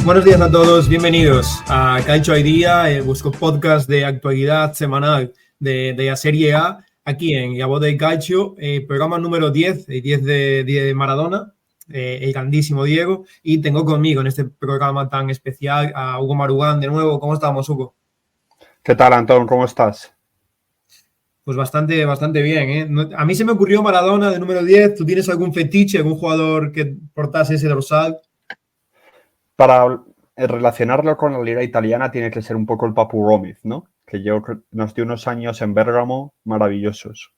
Buenos días a todos, bienvenidos a Calcio Hoy Día, vuestro podcast de actualidad semanal de la Serie A, aquí en La Voz del Calcio, programa número 10, el 10 de Maradona, el grandísimo Diego, y tengo conmigo en este programa tan especial a Hugo Marugán de nuevo. ¿Cómo estamos, Hugo? ¿Qué tal, Antón? ¿Cómo estás? Pues bastante bien, ¿eh? A mí se me ocurrió Maradona de número 10. ¿Tú tienes algún fetiche, algún jugador que portase ese dorsal? Para relacionarlo con la liga italiana tiene que ser un poco el Papu Gómez, ¿no? Que nos dio unos años en Bérgamo maravillosos.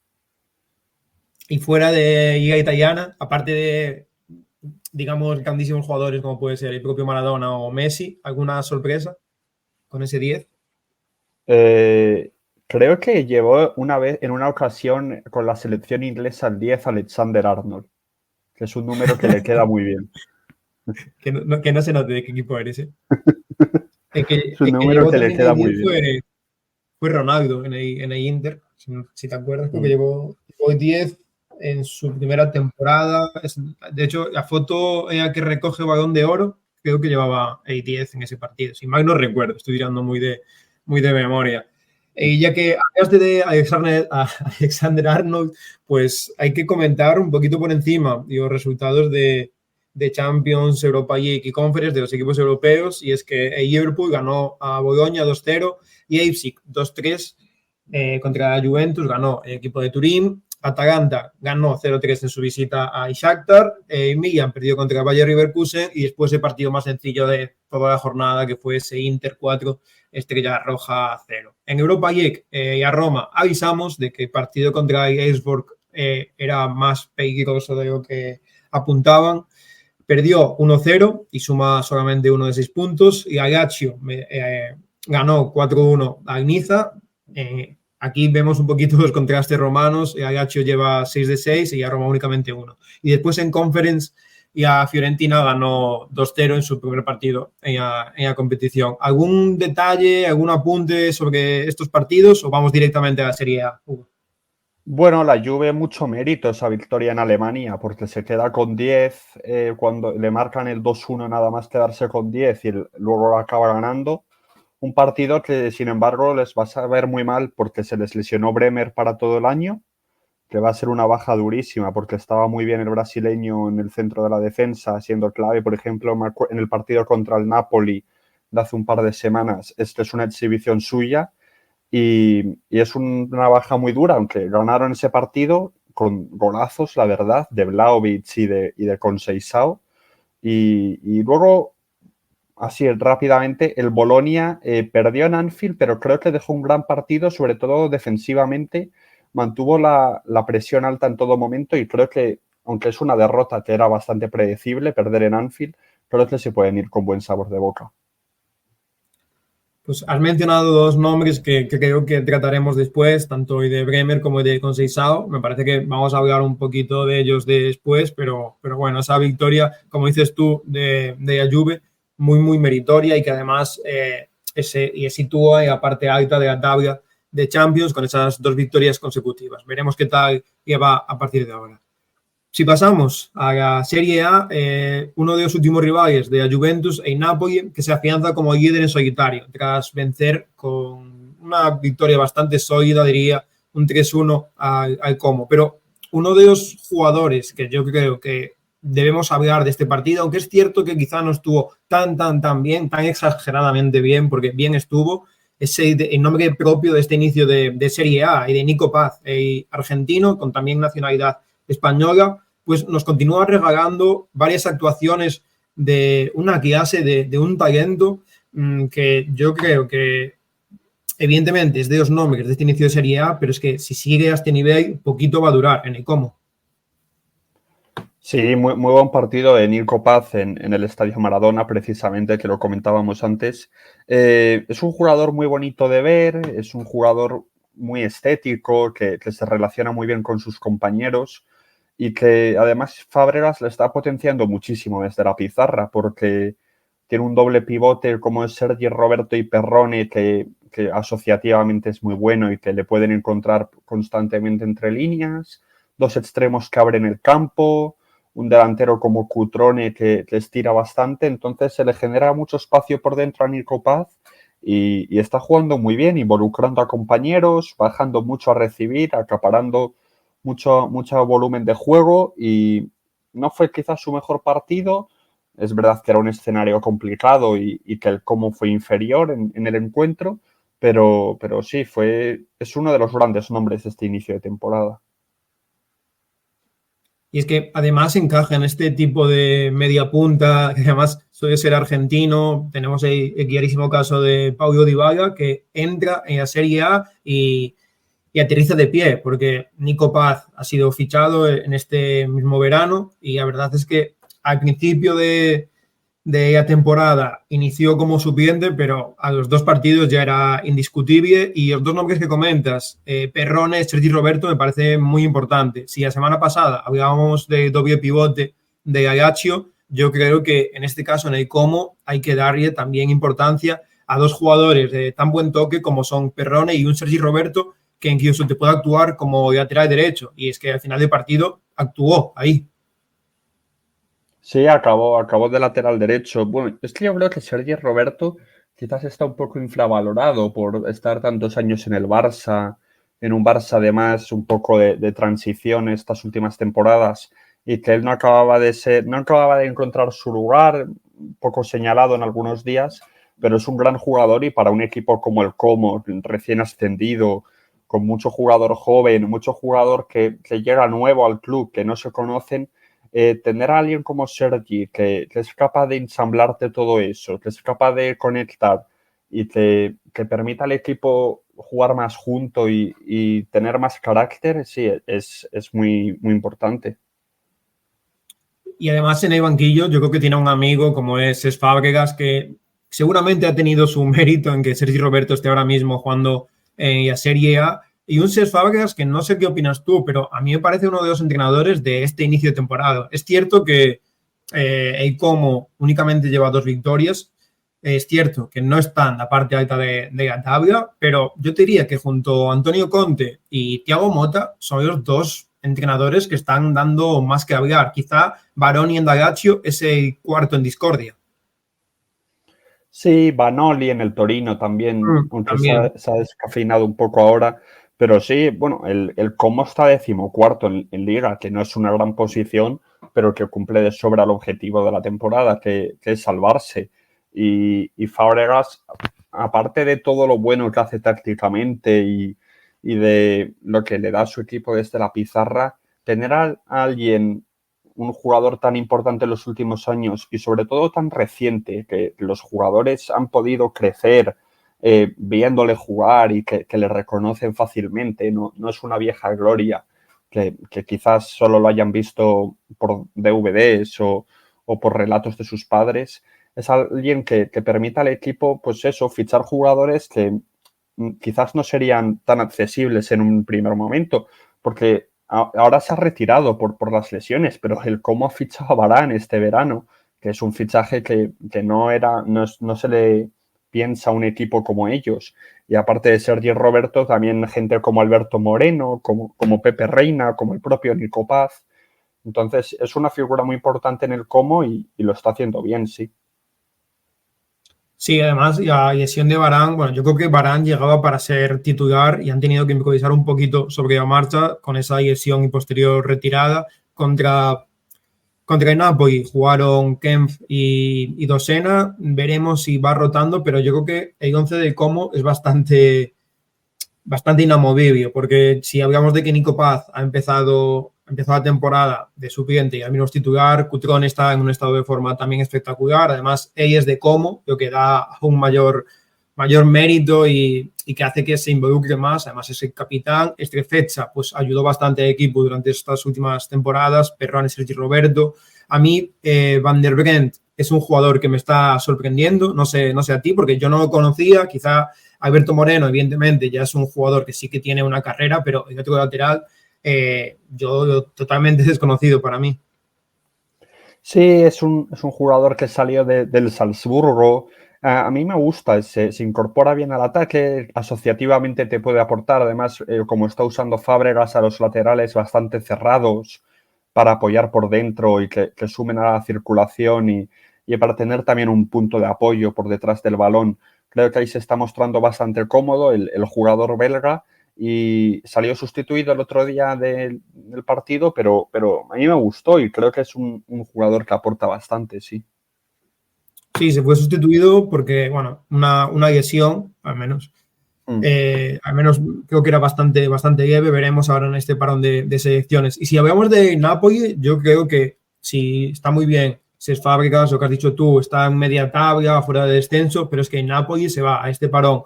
Y fuera de liga italiana, aparte de, digamos, grandísimos jugadores como puede ser el propio Maradona o Messi, ¿alguna sorpresa con ese 10? Creo que llevó una vez, en una ocasión, con la selección inglesa el 10 Alexander-Arnold, que es un número que le queda muy bien. Que no se note de qué equipo eres, ¿eh? Es un número que le queda muy bien. Fue Ronaldo en el Inter, si te acuerdas, porque llevó el 10 en su primera temporada. De hecho, la foto en la que recoge el Balón de Oro, creo que llevaba el 10 en ese partido. Si mal no recuerdo, estoy tirando muy de memoria. Y ya que hablaste de Alexander Arnold, pues hay que comentar un poquito por encima los resultados de Champions, Europa League y Conference de los equipos europeos. Y es que el Liverpool ganó a Bologna 2-0 y Leipzig 2-3 contra la Juventus, ganó el equipo de Turín. Atalanta ganó 0-3 en su visita a Shakhtar. Milan perdió contra el Bayer Leverkusen y después el partido más sencillo de toda la jornada, que fue ese Inter 4, Estrella Roja 0. En Europa League y a Roma avisamos de que el partido contra el Elfsborg era más peligroso de lo que apuntaban. Perdió 1-0 y suma solamente uno de 6 puntos. Y Lazio ganó 4-1 al Niza. Aquí vemos un poquito los contrastes romanos. Lazio lleva 6 de 6 y a Roma únicamente 1. Y después en Conference a Fiorentina ganó 2-0 en su primer partido en la competición. ¿Algún detalle, algún apunte sobre estos partidos o vamos directamente a la Serie A, Hugo? Bueno, la Juve mucho mérito esa victoria en Alemania, porque se queda con 10 cuando le marcan el 2-1 nada más quedarse con 10 y luego acaba ganando. Un partido que, sin embargo, les va a saber muy mal porque se les lesionó Bremer para todo el año, que va a ser una baja durísima porque estaba muy bien el brasileño en el centro de la defensa, siendo clave, por ejemplo, en el partido contra el Napoli de hace un par de semanas. Esto es una exhibición suya y es una baja muy dura, aunque ganaron ese partido con golazos, la verdad, de Vlahovic y de Conceição. Y luego, así rápidamente, el Bologna perdió en Anfield, pero creo que dejó un gran partido, sobre todo defensivamente. Mantuvo la presión alta en todo momento y creo que, aunque es una derrota que era bastante predecible, perder en Anfield, creo que se pueden ir con buen sabor de boca. Pues has mencionado dos nombres que creo que trataremos después, tanto de Bremer como de Conceição. Me parece que vamos a hablar un poquito de ellos después, pero bueno, esa victoria, como dices tú, de la Juve, muy meritoria y que además se sitúa en la parte alta de la tabla de Champions con esas 2 victorias consecutivas. Veremos qué tal lleva a partir de ahora. Si pasamos a la Serie A, uno de los últimos rivales de la Juventus, el Napoli, que se afianza como líder en solitario, tras vencer con una victoria bastante sólida, diría, un 3-1 al Como. Pero uno de los jugadores que yo creo que debemos hablar de este partido, aunque es cierto que quizá no estuvo tan bien, tan exageradamente bien, porque bien estuvo, es el nombre propio de este inicio de Serie A, y de Nico Paz, el argentino, con también nacionalidad española, pues nos continúa regalando varias actuaciones de una clase, de un talento que yo creo que evidentemente es de los nombres de este inicio de Serie A, pero es que si sigue a este nivel, poquito va a durar en el Como. Sí, muy buen partido de Nico Paz en el Estadio Maradona, precisamente, que lo comentábamos antes. Es un jugador muy bonito de ver, es un jugador muy estético, que se relaciona muy bien con sus compañeros. y que además Fábregas le está potenciando muchísimo desde la pizarra porque tiene un doble pivote como es Sergi Roberto y Perrone que asociativamente es muy bueno y que le pueden encontrar constantemente entre líneas, dos extremos que abren el campo, un delantero como Cutrone que estira bastante, entonces se le genera mucho espacio por dentro a Nico Paz y está jugando muy bien, involucrando a compañeros, bajando mucho a recibir, acaparando mucho volumen de juego y no fue quizás su mejor partido. Es verdad que era un escenario complicado y que el Como fue inferior en el encuentro, pero sí, es uno de los grandes nombres de este inicio de temporada. Y es que además encaja en este tipo de media punta, que además suele ser argentino. Tenemos el clarísimo caso de Paulo Dybala, que entra en la Serie A y aterriza de pie, porque Nico Paz ha sido fichado en este mismo verano y la verdad es que al principio de la temporada inició como suplente, pero a los 2 partidos ya era indiscutible. Y los 2 nombres que comentas, Perrone, Sergi Roberto, me parece muy importante. Si la semana pasada hablábamos de doble pivote de Ajaccio, yo creo que en este caso, en el Como, hay que darle también importancia a 2 jugadores de tan buen toque como son Perrone y un Sergi Roberto, que incluso te puede actuar como lateral derecho. Y es que al final del partido actuó ahí. Sí, acabó de lateral derecho. Bueno, es que yo creo que Sergi Roberto quizás está un poco infravalorado por estar tantos años en el Barça, en un Barça además un poco de transición estas últimas temporadas y que él no acababa de encontrar su lugar, un poco señalado en algunos días, pero es un gran jugador y para un equipo como el Como, recién ascendido, con mucho jugador joven, mucho jugador que llega nuevo al club, que no se conocen, tener a alguien como Sergi que es capaz de ensamblarte todo eso, que es capaz de conectar y que permita al equipo jugar más junto y tener más carácter, sí, es muy, muy importante. Y además en el banquillo yo creo que tiene un amigo como es Cesc Fábregas, que seguramente ha tenido su mérito en que Sergi Roberto esté ahora mismo jugando en la Serie A. Y un Cesc Fábregas que no sé qué opinas tú, pero a mí me parece uno de los entrenadores de este inicio de temporada. Es cierto que el Como únicamente lleva 2 victorias. Es cierto que no está en la parte alta de la tabla, pero yo te diría que junto a Antonio Conte y Thiago Motta son los 2 entrenadores que están dando más que hablar. Quizá Baroni en Ajaccio es el cuarto en discordia. Sí, Vanoli en el Torino también, aunque También. se ha descafeinado un poco ahora. Pero sí, bueno, el Como está 14º en Liga, que no es una gran posición, pero que cumple de sobra el objetivo de la temporada, que es salvarse. Y Fábregas, aparte de todo lo bueno que hace tácticamente y de lo que le da a su equipo desde la pizarra, tener a alguien, un jugador tan importante en los últimos años y sobre todo tan reciente, que los jugadores han podido crecer viéndole jugar y que le reconocen fácilmente, no es una vieja gloria que quizás solo lo hayan visto por DVDs o por relatos de sus padres. Es alguien que permita al equipo, pues eso, fichar jugadores que quizás no serían tan accesibles en un primer momento, porque ahora se ha retirado por las lesiones, pero el Como ha fichado a Varane este verano, que es un fichaje que no se le piensa a un equipo como ellos. Y aparte de Sergi Roberto, también gente como Alberto Moreno, como Pepe Reina, como el propio Nico Paz. Entonces, es una figura muy importante en el Como y lo está haciendo bien, sí. Sí, además la lesión de Varane, bueno, yo creo que Varane llegaba para ser titular y han tenido que improvisar un poquito sobre la marcha con esa lesión y posterior retirada contra el Napoli. Jugaron Kempf y Dosena. Veremos si va rotando, pero yo creo que el 11 del Como es bastante inamovible, porque si hablamos de que Nico Paz ha empezado la temporada de suplente y al menos titular, Cutrón está en un estado de forma también espectacular. Además, ella es de Como, lo que da un mayor mérito y que hace que se involucre más. Además, es el capitán. Fecha pues ayudó bastante al equipo durante estas últimas temporadas. Perrone, Sergi Roberto. A mí, Van der Brent es un jugador que me está sorprendiendo. No sé a ti, porque yo no lo conocía. Quizá Alberto Moreno, evidentemente, ya es un jugador que sí que tiene una carrera, pero el otro lateral, yo totalmente desconocido para mí. Sí, es un jugador que salió del Salzburgo. A mí me gusta, se incorpora bien al ataque, asociativamente te puede aportar. Además, como está usando Fábregas a los laterales bastante cerrados para apoyar por dentro y que sumen a la circulación y para tener también un punto de apoyo por detrás del balón. Creo que ahí se está mostrando bastante cómodo el jugador belga y salió sustituido el otro día del partido, pero a mí me gustó y creo que es un jugador que aporta bastante, sí. Sí, se fue sustituido porque, bueno, una lesión, al menos. Al menos creo que era bastante leve. Veremos ahora en este parón de selecciones. Y si hablamos de Napoli, yo creo que sí está muy bien. Si es Fábregas, lo que has dicho tú, está en media tabla, fuera de descenso, pero es que Napoli se va a este parón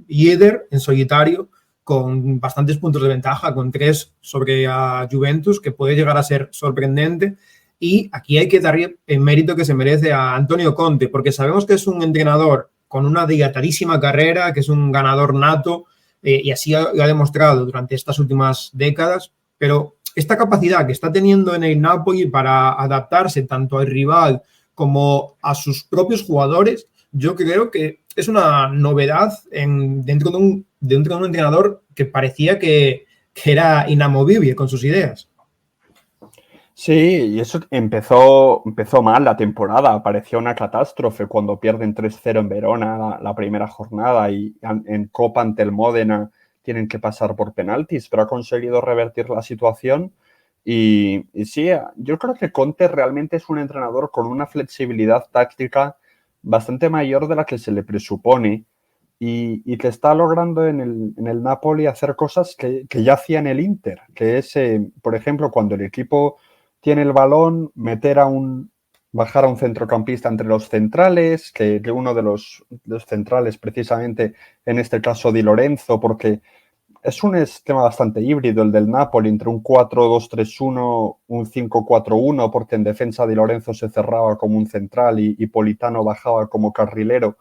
líder en solitario con bastantes puntos de ventaja, con 3 sobre a Juventus, que puede llegar a ser sorprendente. Y aquí hay que dar el mérito que se merece a Antonio Conte, porque sabemos que es un entrenador con una dilatadísima carrera, que es un ganador nato, y así lo ha demostrado durante estas últimas décadas, pero esta capacidad que está teniendo en el Napoli para adaptarse tanto al rival como a sus propios jugadores, yo creo que es una novedad dentro de un entrenador que parecía que era inamovible con sus ideas. Sí, y eso empezó mal la temporada, parecía una catástrofe cuando pierden 3-0 en Verona la primera jornada y en Copa ante el Módena tienen que pasar por penaltis, pero ha conseguido revertir la situación y sí, yo creo que Conte realmente es un entrenador con una flexibilidad táctica bastante mayor de la que se le presupone y que está logrando en el Napoli hacer cosas que ya hacía en el Inter, que es, por ejemplo, cuando el equipo tiene el balón, bajar a un centrocampista entre los centrales, que uno de los centrales, precisamente en este caso Di Lorenzo, porque es un esquema bastante híbrido el del Napoli, entre un 4-2-3-1, un 5-4-1, porque en defensa Di Lorenzo se cerraba como un central y Politano bajaba como carrilero,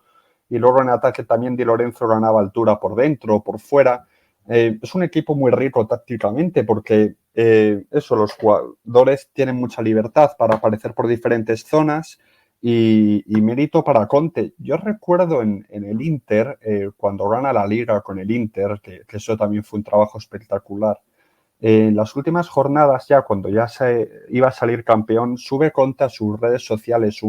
y luego en ataque también Di Lorenzo ganaba altura por dentro o por fuera. Es un equipo muy rico tácticamente porque los jugadores tienen mucha libertad para aparecer por diferentes zonas y mérito para Conte. Yo recuerdo en el Inter, cuando gana la Liga con el Inter, que eso también fue un trabajo espectacular. En las últimas jornadas ya, cuando ya se iba a salir campeón, sube Conte a sus redes sociales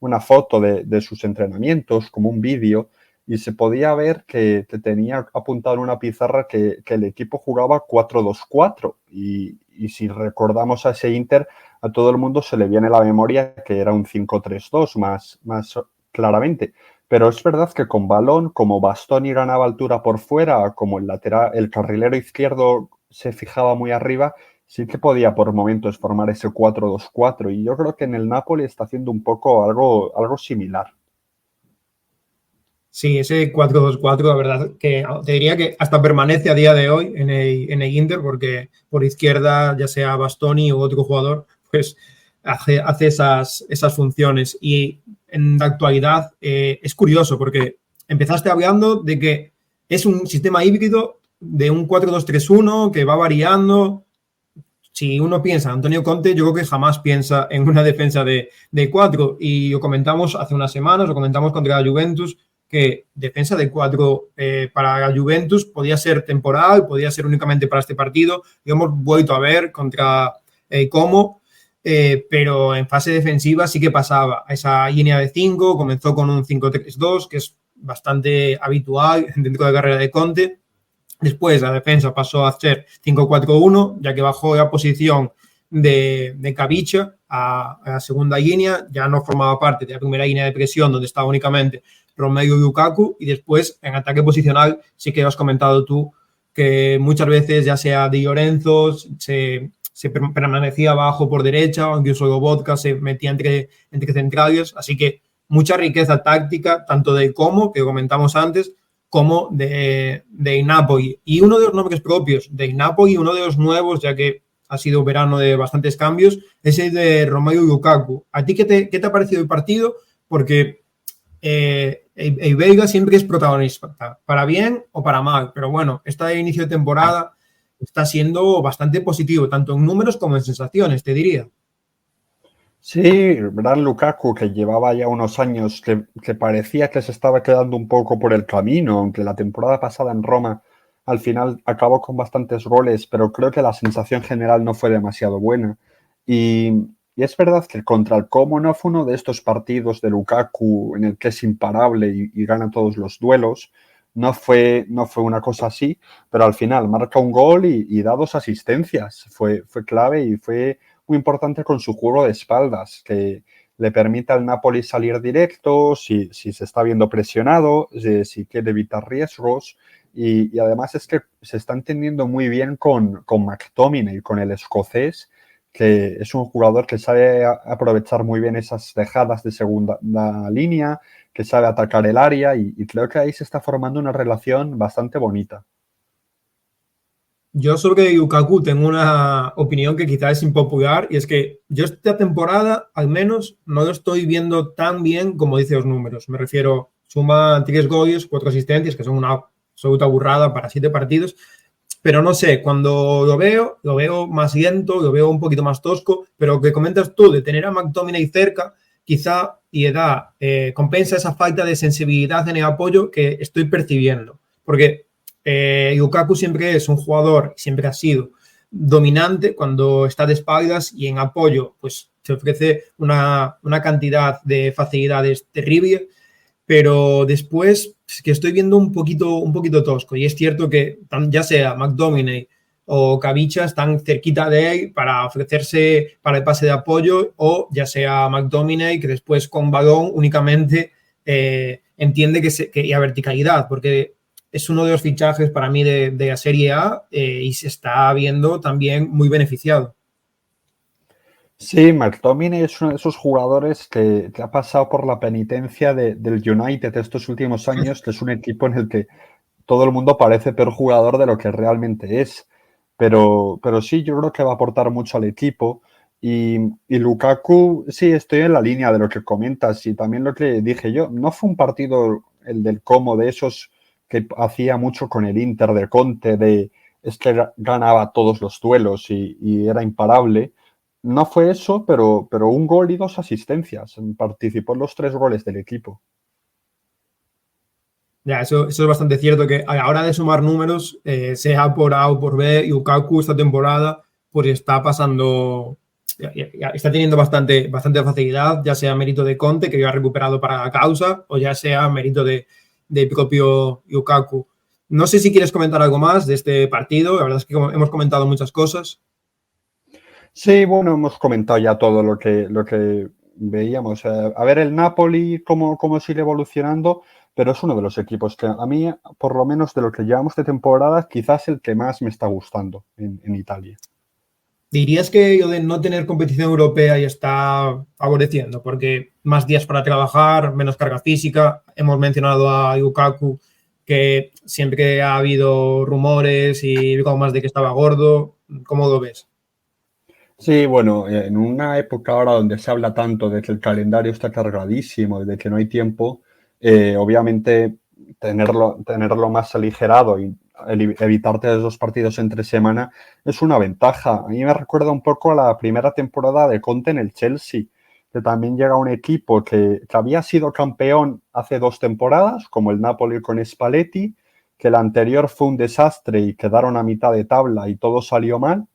una foto de sus entrenamientos, como un vídeo, y se podía ver que tenía apuntado en una pizarra que el equipo jugaba 4-2-4 y si recordamos a ese Inter, a todo el mundo se le viene a la memoria que era un 5-3-2 más claramente. Pero es verdad que con balón, como Bastoni ganaba altura por fuera, como el carrilero izquierdo se fijaba muy arriba, sí que podía por momentos formar ese 4-2-4 y yo creo que en el Napoli está haciendo un poco algo similar. Sí, ese 4-2-4, la verdad que te diría que hasta permanece a día de hoy en el Inter, porque por izquierda, ya sea Bastoni u otro jugador, pues hace esas funciones. Y en la actualidad es curioso, porque empezaste hablando de que es un sistema híbrido de un 4-2-3-1 que va variando. Si uno piensa Antonio Conte, yo creo que jamás piensa en una defensa de 4. Y lo comentamos hace unas semanas, lo comentamos contra la Juventus, que defensa de 4 para la Juventus podía ser temporal, podía ser únicamente para este partido. Lo hemos vuelto a ver contra Como, pero en fase defensiva sí que pasaba esa línea de 5, comenzó con un 5-3-2, que es bastante habitual dentro de la carrera de Conte. Después la defensa pasó a ser 5-4-1, ya que bajó la posición de Kavicha a la segunda línea, ya no formaba parte de la primera línea de presión donde estaba únicamente Romelu Lukaku, y después en ataque posicional sí que has comentado tú que muchas veces ya sea Di Lorenzo se permanecía abajo por derecha o incluso Lobotka se metía entre centrales, así que mucha riqueza táctica, tanto de Como, que comentamos antes, como de Napoli. Y uno de los nombres propios de Napoli, uno de los nuevos, ya que ha sido verano de bastantes cambios, es el de Romelu Lukaku. ¿A ti qué te ha parecido el partido? Porque el belga siempre es protagonista, para bien o para mal, pero bueno, está de inicio de temporada está siendo bastante positivo, tanto en números como en sensaciones, te diría. Sí, ¿verdad? Lukaku, que llevaba ya unos años que parecía que se estaba quedando un poco por el camino, aunque la temporada pasada en Roma al final acabó con bastantes goles, pero creo que la sensación general no fue demasiado buena. Y es verdad que contra el Como no fue uno de estos partidos de Lukaku en el que es imparable y gana todos los duelos. No fue una cosa así, pero al final marca un gol y da 2 asistencias. Fue clave y fue muy importante con su juego de espaldas, que le permite al Napoli salir directo si se está viendo presionado, si quiere evitar riesgos. Y además es que se está entendiendo muy bien con McTominay, con el escocés, que es un jugador que sabe aprovechar muy bien esas dejadas de segunda línea, que sabe atacar el área y creo que ahí se está formando una relación bastante bonita. Yo sobre Lukaku tengo una opinión que quizás es impopular y es que yo esta temporada al menos no lo estoy viendo tan bien como dice los números. Me refiero, suma 3 goles, 4 asistencias, que son una absoluta burrada para 7 partidos, pero no sé, cuando lo veo más lento, lo veo un poquito más tosco, pero lo que comentas tú de tener a McTominay cerca, quizá y edad compensa esa falta de sensibilidad en el apoyo que estoy percibiendo. Porque Lukaku siempre es un jugador, siempre ha sido dominante cuando está de espaldas y en apoyo, pues se ofrece una cantidad de facilidades terrible, pero después es que estoy viendo un poquito tosco y es cierto que ya sea McDominay o Kavicha están cerquita de él para ofrecerse para el pase de apoyo o ya sea McDominay que después con balón únicamente entiende que a verticalidad porque es uno de los fichajes para mí de la Serie A y se está viendo también muy beneficiado. Sí, McTominay es uno de esos jugadores que ha pasado por la penitencia del United estos últimos años, que es un equipo en el que todo el mundo parece peor jugador de lo que realmente es. Pero sí, yo creo que va a aportar mucho al equipo. Y Lukaku, sí, estoy en la línea de lo que comentas y también lo que dije yo. No fue un partido el del Como de esos que hacía mucho con el Inter de Conte, es que ganaba todos los duelos y era imparable. No fue eso, pero un gol y 2 asistencias. Participó en los 3 goles del equipo. Ya, eso es bastante cierto que a la hora de sumar números, sea por A o por B, Lukaku esta temporada pues está pasando, está teniendo bastante facilidad, ya sea mérito de Conte, que lo ha recuperado para la causa, o ya sea mérito de propio Lukaku. No sé si quieres comentar algo más de este partido, la verdad es que hemos comentado muchas cosas. Sí, bueno, hemos comentado ya todo lo que veíamos. A ver el Napoli, cómo sigue evolucionando, pero es uno de los equipos que a mí, por lo menos de lo que llevamos de temporada, quizás el que más me está gustando en Italia. ¿Dirías que lo de no tener competición europea ya está favoreciendo? Porque más días para trabajar, menos carga física. Hemos mencionado a Lukaku, que siempre ha habido rumores y algo más de que estaba gordo. ¿Cómo lo ves? Sí, bueno, en una época ahora donde se habla tanto de que el calendario está cargadísimo, de que no hay tiempo, obviamente tenerlo más aligerado y evitarte esos partidos entre semana es una ventaja. A mí me recuerda un poco a la primera temporada de Conte en el Chelsea, que también llega un equipo que había sido campeón hace 2 temporadas, como el Napoli con Spalletti, que la anterior fue un desastre y quedaron a mitad de tabla y todo salió mal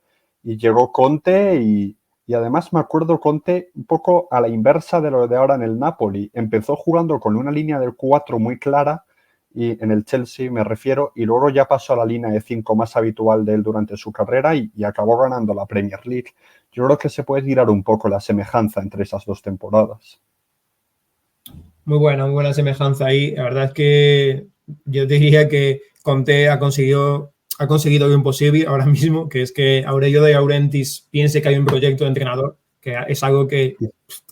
y llegó Conte y además me acuerdo Conte un poco a la inversa de lo de ahora en el Napoli. Empezó jugando con una línea de 4 muy clara y en el Chelsea me refiero y luego ya pasó a la línea de 5 más habitual de él durante su carrera y acabó ganando la Premier League. Yo creo que se puede tirar un poco la semejanza entre esas 2 temporadas. Muy buena semejanza ahí. La verdad es que yo diría que Conte ha conseguido lo imposible ahora mismo, que es que Aurelio de Laurentiis piense que hay un proyecto de entrenador, que es algo que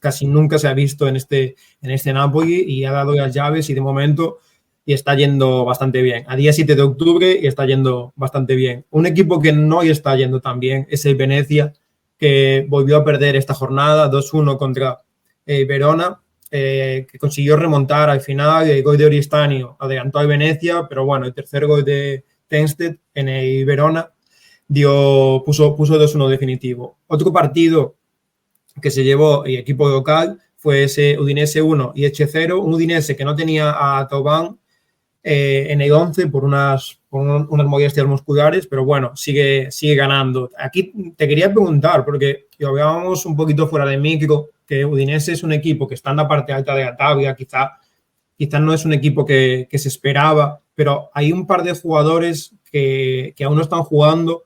casi nunca se ha visto en este Napoli y ha dado las llaves y de momento y está yendo bastante bien. A día 7 de octubre y está yendo bastante bien. Un equipo que no está yendo tan bien es el Venecia, que volvió a perder esta jornada 2-1 contra Verona, que consiguió remontar al final. El gol de Oristanio adelantó al Venecia, pero bueno, el tercer gol de Tensted en el Verona puso 2-1 definitivo. Otro partido que se llevó el equipo local fue ese Udinese 1 y Elche 0, un Udinese que no tenía a Thauvin en el 11 por unas molestias musculares, pero bueno, sigue ganando. Aquí te quería preguntar, porque lo hablábamos un poquito fuera de micro, que Udinese es un equipo que está en la parte alta de la tabla, quizás no es un equipo que se esperaba, pero hay un par de jugadores que aún no están jugando.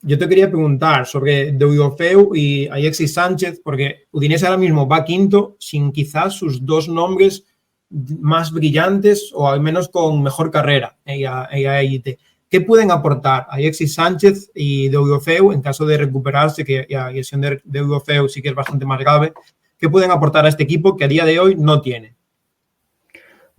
Yo te quería preguntar sobre Deulofeu y Alexis Sánchez, porque Udinese ahora mismo va quinto sin quizás sus dos nombres más brillantes o al menos con mejor carrera en la élite. ¿Qué pueden aportar Alexis Sánchez y Deulofeu en caso de recuperarse, que la lesión de Deulofeu sí que es bastante más grave? ¿Qué pueden aportar a este equipo que a día de hoy no tiene?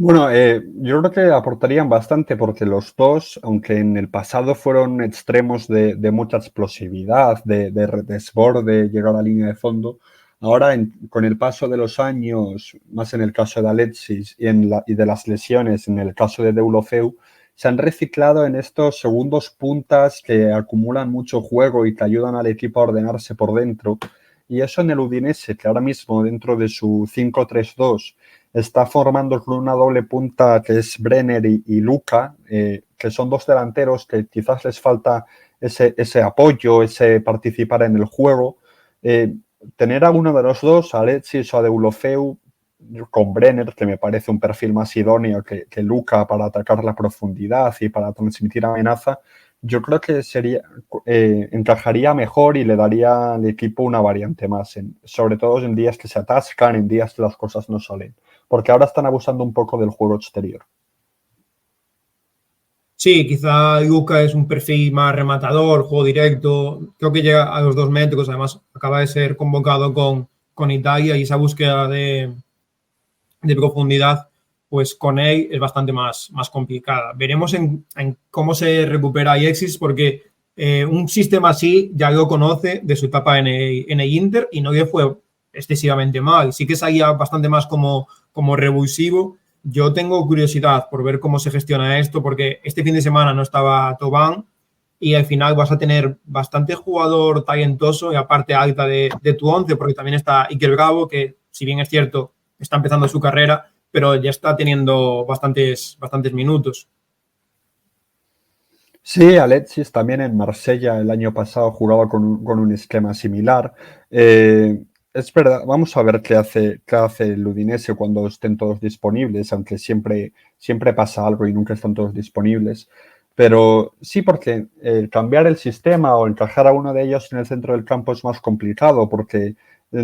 Bueno, yo creo que aportarían bastante porque los dos, aunque en el pasado fueron extremos de mucha explosividad, de desborde, llegar a la línea de fondo, ahora con el paso de los años, más en el caso de Alexis y de las lesiones, en el caso de Deulofeu, se han reciclado en estos segundos puntas que acumulan mucho juego y que ayudan al equipo a ordenarse por dentro. Y eso en el Udinese, que ahora mismo dentro de su 5-3-2 está formando una doble punta que es Brenner y Luca, que son dos delanteros que quizás les falta ese apoyo, ese participar en el juego. Tener a uno de los dos, a Alexis o a Deulofeu, con Brenner, que me parece un perfil más idóneo que Luca para atacar la profundidad y para transmitir amenaza, yo creo que encajaría mejor y le daría al equipo una variante más, sobre todo en días que se atascan, en días que las cosas no salen, porque ahora están abusando un poco del juego exterior. Sí, quizá Luca es un perfil más rematador, juego directo, creo que llega a los 2 metros, además acaba de ser convocado con Italia y esa búsqueda de profundidad, pues con él es bastante más complicada. Veremos en cómo se recupera Alexis, porque un sistema así ya lo conoce de su etapa en el Inter y no le fue excesivamente mal. Sí que salía bastante más como revulsivo. Yo tengo curiosidad por ver cómo se gestiona esto, porque este fin de semana no estaba Thauvin y al final vas a tener bastante jugador talentoso en la parte alta de tu once, porque también está Iker Bravo, que si bien es cierto está empezando su carrera, pero ya está teniendo bastantes minutos. Sí, Alexis también en Marsella el año pasado jugaba con un esquema similar. Es verdad, vamos a ver qué hace el Udinese cuando estén todos disponibles, aunque siempre pasa algo y nunca están todos disponibles. Pero sí, porque cambiar el sistema o encajar a uno de ellos en el centro del campo es más complicado, porque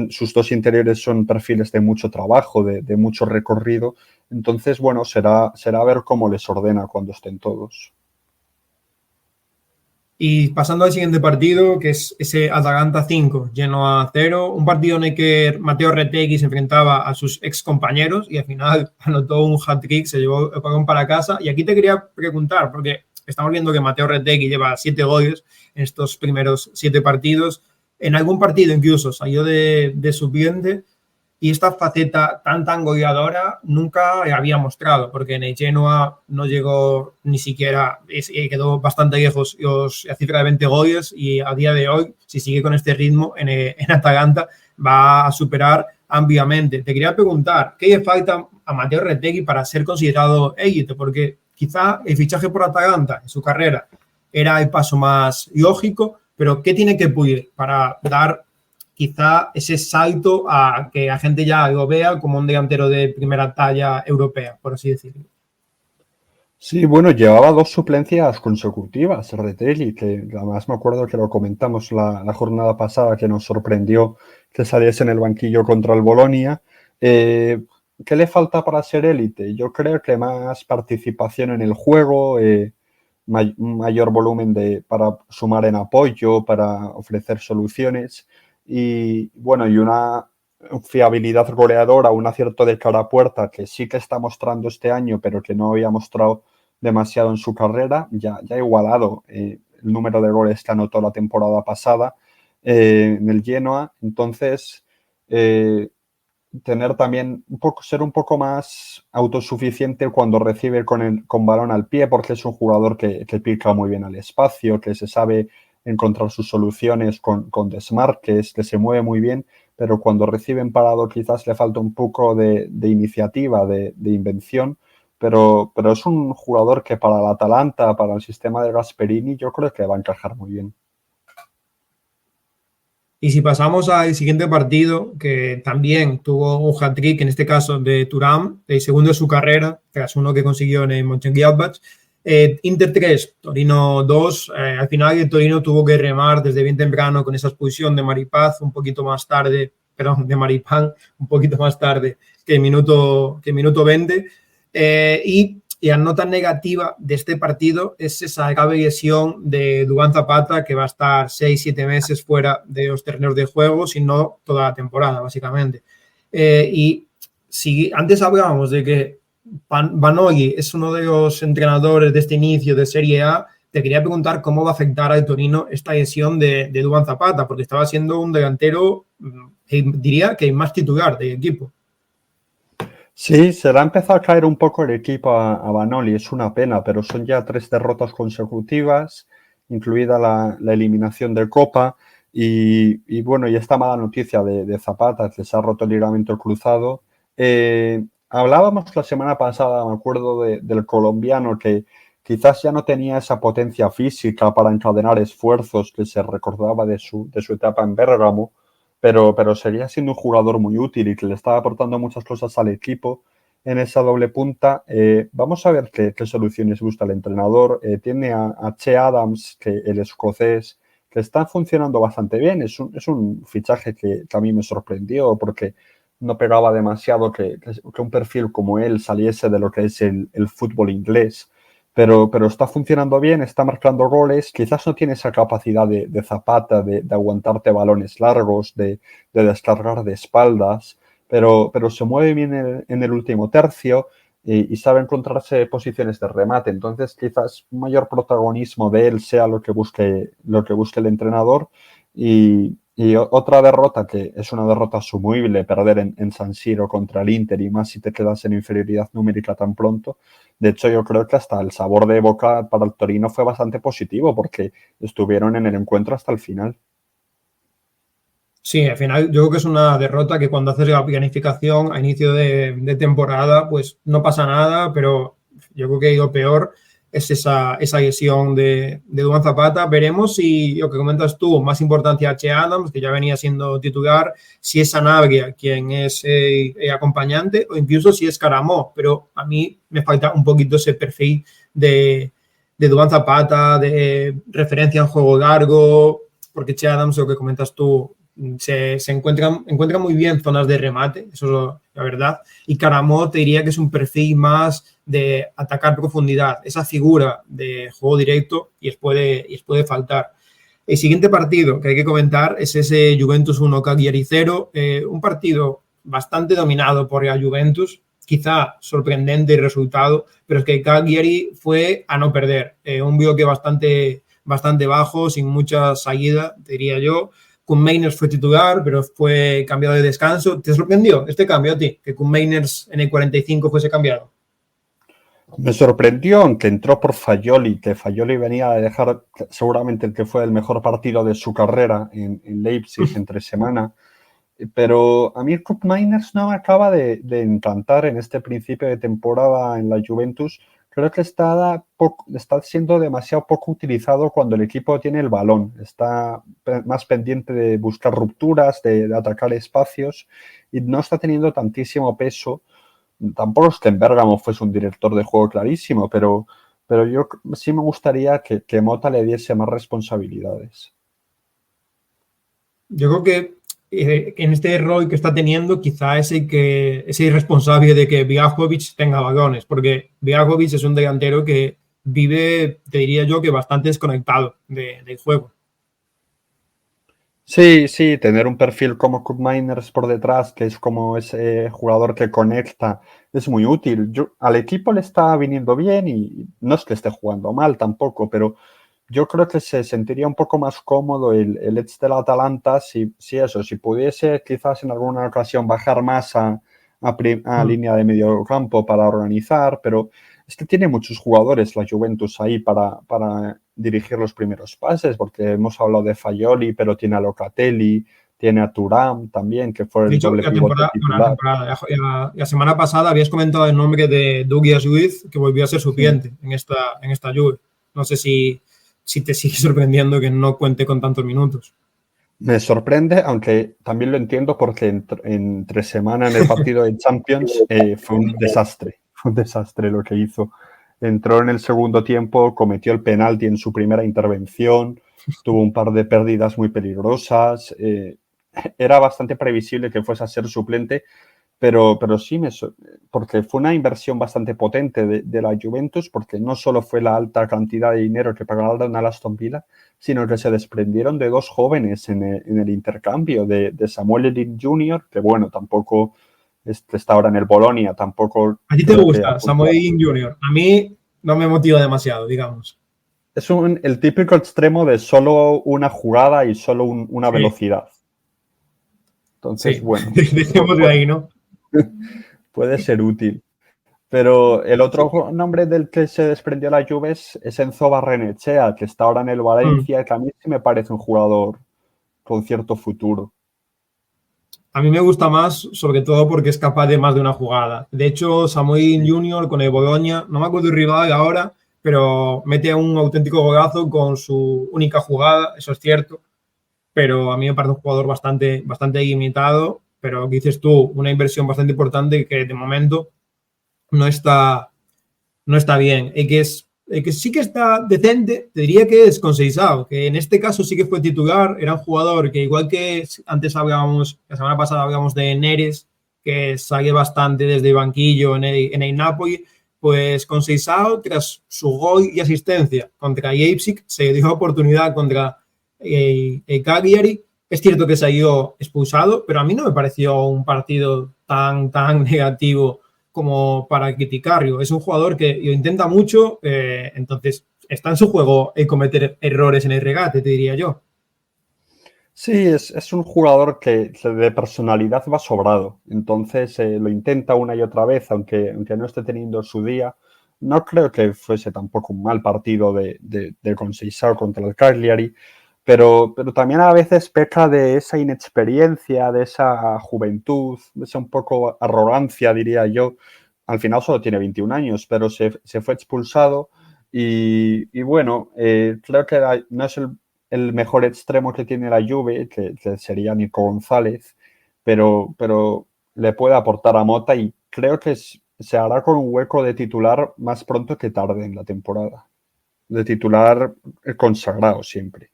sus dos interiores son perfiles de mucho trabajo, de mucho recorrido. Entonces, bueno, será ver cómo les ordena cuando estén todos. Y pasando al siguiente partido, que es ese Atalanta 5, Genoa 0, un partido en el que Matteo Retegui se enfrentaba a sus ex compañeros y al final anotó un hat-trick, se llevó el balón para casa. Y aquí te quería preguntar, porque estamos viendo que Matteo Retegui lleva 7 goles en estos primeros 7 partidos. En algún partido incluso salió de suplente. Y esta faceta tan goleadora nunca la había mostrado, porque en el Genoa no llegó ni siquiera, quedó bastante lejos la cifra de 20 goles y a día de hoy, si sigue con este ritmo en Atalanta, va a superar ampliamente. Te quería preguntar, ¿qué le falta a Matteo Retegui para ser considerado élite? Porque quizá el fichaje por Atalanta en su carrera era el paso más lógico, pero ¿qué tiene que pulir para dar quizá ese salto a que la gente ya lo vea como un delantero de primera talla europea, por así decirlo? Sí, bueno, llevaba 2 suplencias consecutivas, Retegui, que además me acuerdo que lo comentamos la jornada pasada, que nos sorprendió que saliese en el banquillo contra el Bolonia. ¿Qué le falta para ser élite? Yo creo que más participación en el juego, mayor volumen para sumar en apoyo, para ofrecer soluciones y, bueno, y una fiabilidad goleadora, un acierto de cara a puerta que sí que está mostrando este año, pero que no había mostrado demasiado en su carrera, ya ha igualado el número de goles que anotó la temporada pasada en el Genoa. Entonces, tener también ser un poco más autosuficiente cuando recibe con balón al pie, porque es un jugador que pica muy bien al espacio, que se sabe encontrar sus soluciones con desmarques, que se mueve muy bien, pero cuando reciben parado quizás le falta un poco de iniciativa, de invención, pero es un jugador que para el Atalanta, para el sistema de Gasperini, yo creo que va a encajar muy bien. Y si pasamos al siguiente partido, que también tuvo un hat-trick, en este caso de Thuram, el segundo de su carrera, tras uno que consiguió en el Mönchengladbach. Inter 3, Torino 2. Al final el Torino tuvo que remar desde bien temprano con esa expulsión de Maripaz, un poquito más tarde, perdón, de Maripán, un poquito más tarde que minuto 20. Y la nota negativa de este partido es esa grave lesión de Duván Zapata, que va a estar 6-7 meses fuera de los terrenos de juego, si no toda la temporada, básicamente. Y si antes hablábamos de que Vanoli es uno de los entrenadores de este inicio de Serie A, te quería preguntar cómo va a afectar al Torino esta lesión de Duván Zapata, porque estaba siendo un delantero, diría que más titular del equipo. Sí, se le ha empezado a caer un poco el equipo a Vanoli, es una pena, pero son ya 3 derrotas consecutivas, incluida la eliminación de Copa, y bueno, y esta mala noticia de Zapata, que se ha roto el ligamento cruzado. Hablábamos la semana pasada, me acuerdo, del colombiano que quizás ya no tenía esa potencia física para encadenar esfuerzos que se recordaba de su etapa en Bérgamo, pero seguía siendo un jugador muy útil y que le estaba aportando muchas cosas al equipo en esa doble punta. Vamos a ver qué soluciones busca el entrenador. Tiene a Che Adams, que el escocés, que está funcionando bastante bien. Es un fichaje que a mí me sorprendió porque no pegaba demasiado que un perfil como él saliese de lo que es el fútbol inglés. Pero está funcionando bien, está marcando goles, quizás no tiene esa capacidad de Zapata, de aguantarte balones largos, de descargar de espaldas, pero se mueve bien en el último tercio y sabe encontrarse posiciones de remate. Entonces quizás un mayor protagonismo de él sea lo que busque el entrenador. Y otra derrota que es una derrota asumible, perder en San Siro contra el Inter, y más si te quedas en inferioridad numérica tan pronto. De hecho, yo creo que hasta el sabor de boca para el Torino fue bastante positivo porque estuvieron en el encuentro hasta el final. Sí, al final yo creo que es una derrota que cuando haces la planificación a inicio de temporada, pues no pasa nada, pero yo creo que lo peor es esa lesión de Duván Zapata. Veremos si lo que comentas tú, más importancia a Che Adams, que ya venía siendo titular, si es Sanabria quien es el acompañante o incluso si es Caramó, pero a mí me falta un poquito ese perfil de Duván Zapata, de referencia en juego largo, porque Che Adams, lo que comentas tú, se encuentra muy bien zonas de remate, eso es la verdad, y Caramó te diría que es un perfil más de atacar profundidad, esa figura de juego directo y os puede faltar. El siguiente partido que hay que comentar es ese Juventus 1 Cagliari 0, un partido bastante dominado por la Juventus, quizá sorprendente el resultado, pero es que Cagliari fue a no perder, un bloque bastante bajo, sin mucha salida, diría yo. Kun Meiners fue titular, pero fue cambiado de descanso. ¿Te sorprendió este cambio a ti? Que Kun Meiners en el 45 fuese cambiado. Me sorprendió, aunque entró por Fagioli, que Fagioli venía a dejar seguramente el que fue el mejor partido de su carrera en Leipzig entre semana. Pero a mí Koop Meiners no me acaba de encantar en este principio de temporada en la Juventus. Creo que está siendo demasiado poco utilizado cuando el equipo tiene el balón. Está más pendiente de buscar rupturas, de atacar espacios y no está teniendo tantísimo peso. Tampoco es que en Bérgamo fuese un director de juego clarísimo, pero yo sí me gustaría que Mota le diese más responsabilidades. Yo creo que en este rol que está teniendo, quizá es el responsable de que Vlahovic tenga balones, porque Vlahovic es un delantero que vive, te diría yo, que bastante desconectado del juego. Sí, tener un perfil como Koop Meiners por detrás, que es como ese jugador que conecta, es muy útil. Al equipo le está viniendo bien y no es que esté jugando mal tampoco, pero yo creo que se sentiría un poco más cómodo el Edge del Atalanta si pudiese quizás en alguna ocasión bajar más a línea de medio campo para organizar, pero es que tiene muchos jugadores la Juventus ahí para dirigir los primeros pases, porque hemos hablado de Fagioli, pero tiene a Locatelli, tiene a Thuram también, que fue De el hecho, doble pivote titular. la semana pasada habías comentado el nombre de Douglas Luiz, que volvió a ser Sí. suplente en esta Juve. No sé si te sigue sorprendiendo que no cuente con tantos minutos. Me sorprende, aunque también lo entiendo porque entre semana en el partido de Champions fue un desastre. Fue un desastre lo que hizo. Entró en el segundo tiempo, cometió el penalti en su primera intervención, tuvo un par de pérdidas muy peligrosas. Era bastante previsible que fuese a ser suplente, pero sí, porque fue una inversión bastante potente de la Juventus, porque no solo fue la alta cantidad de dinero que pagaron a Aston Villa, sino que se desprendieron de dos jóvenes en el intercambio, de Samuel Elin Jr., que bueno, tampoco está ahora en el Bolonia, tampoco ¿A ti te creo que gusta apunta. Samuel Jr.? A mí no me motiva demasiado, digamos. Es el típico extremo de solo una jugada y solo una Sí, velocidad. Entonces, sí. bueno, Dejemos de ahí, ¿no? puede ser útil. Pero el otro nombre del que se desprendió la Juve es Enzo Barrenechea, que está ahora en el Valencia, que a mí sí me parece un jugador con cierto futuro. A mí me gusta más, sobre todo porque es capaz de más de una jugada. De hecho, Samuel Junior con el Bologna, no me acuerdo el rival ahora, pero mete un auténtico golazo con su única jugada, eso es cierto. Pero a mí me parece un jugador bastante limitado. Pero dices tú, una inversión bastante importante que de momento no está, no está bien. El que sí que está decente, te diría que es Conceição, que en este caso sí que fue titular, era un jugador que igual que antes hablábamos, la semana pasada hablábamos de Neres, que sale bastante desde el banquillo en el Napoli, pues Conceição, tras su gol y asistencia contra Leipzig, se dio oportunidad contra el Cagliari. Es cierto que salió expulsado, pero a mí no me pareció un partido tan negativo como para criticarlo. Es un jugador que lo intenta mucho, entonces está en su juego el cometer errores en el regate, te diría yo. Sí, es un jugador que de personalidad va sobrado. Entonces lo intenta una y otra vez, aunque no esté teniendo su día. No creo que fuese tampoco un mal partido de Conceição contra el Cagliari, pero también a veces peca de esa inexperiencia, de esa juventud, de esa un poco arrogancia, diría yo. Al final solo tiene 21 años, pero se fue expulsado y bueno, creo que no es el mejor extremo que tiene la Juve, que sería Nico González, pero le puede aportar a Mota y creo que se hará con un hueco de titular más pronto que tarde en la temporada. De titular consagrado siempre.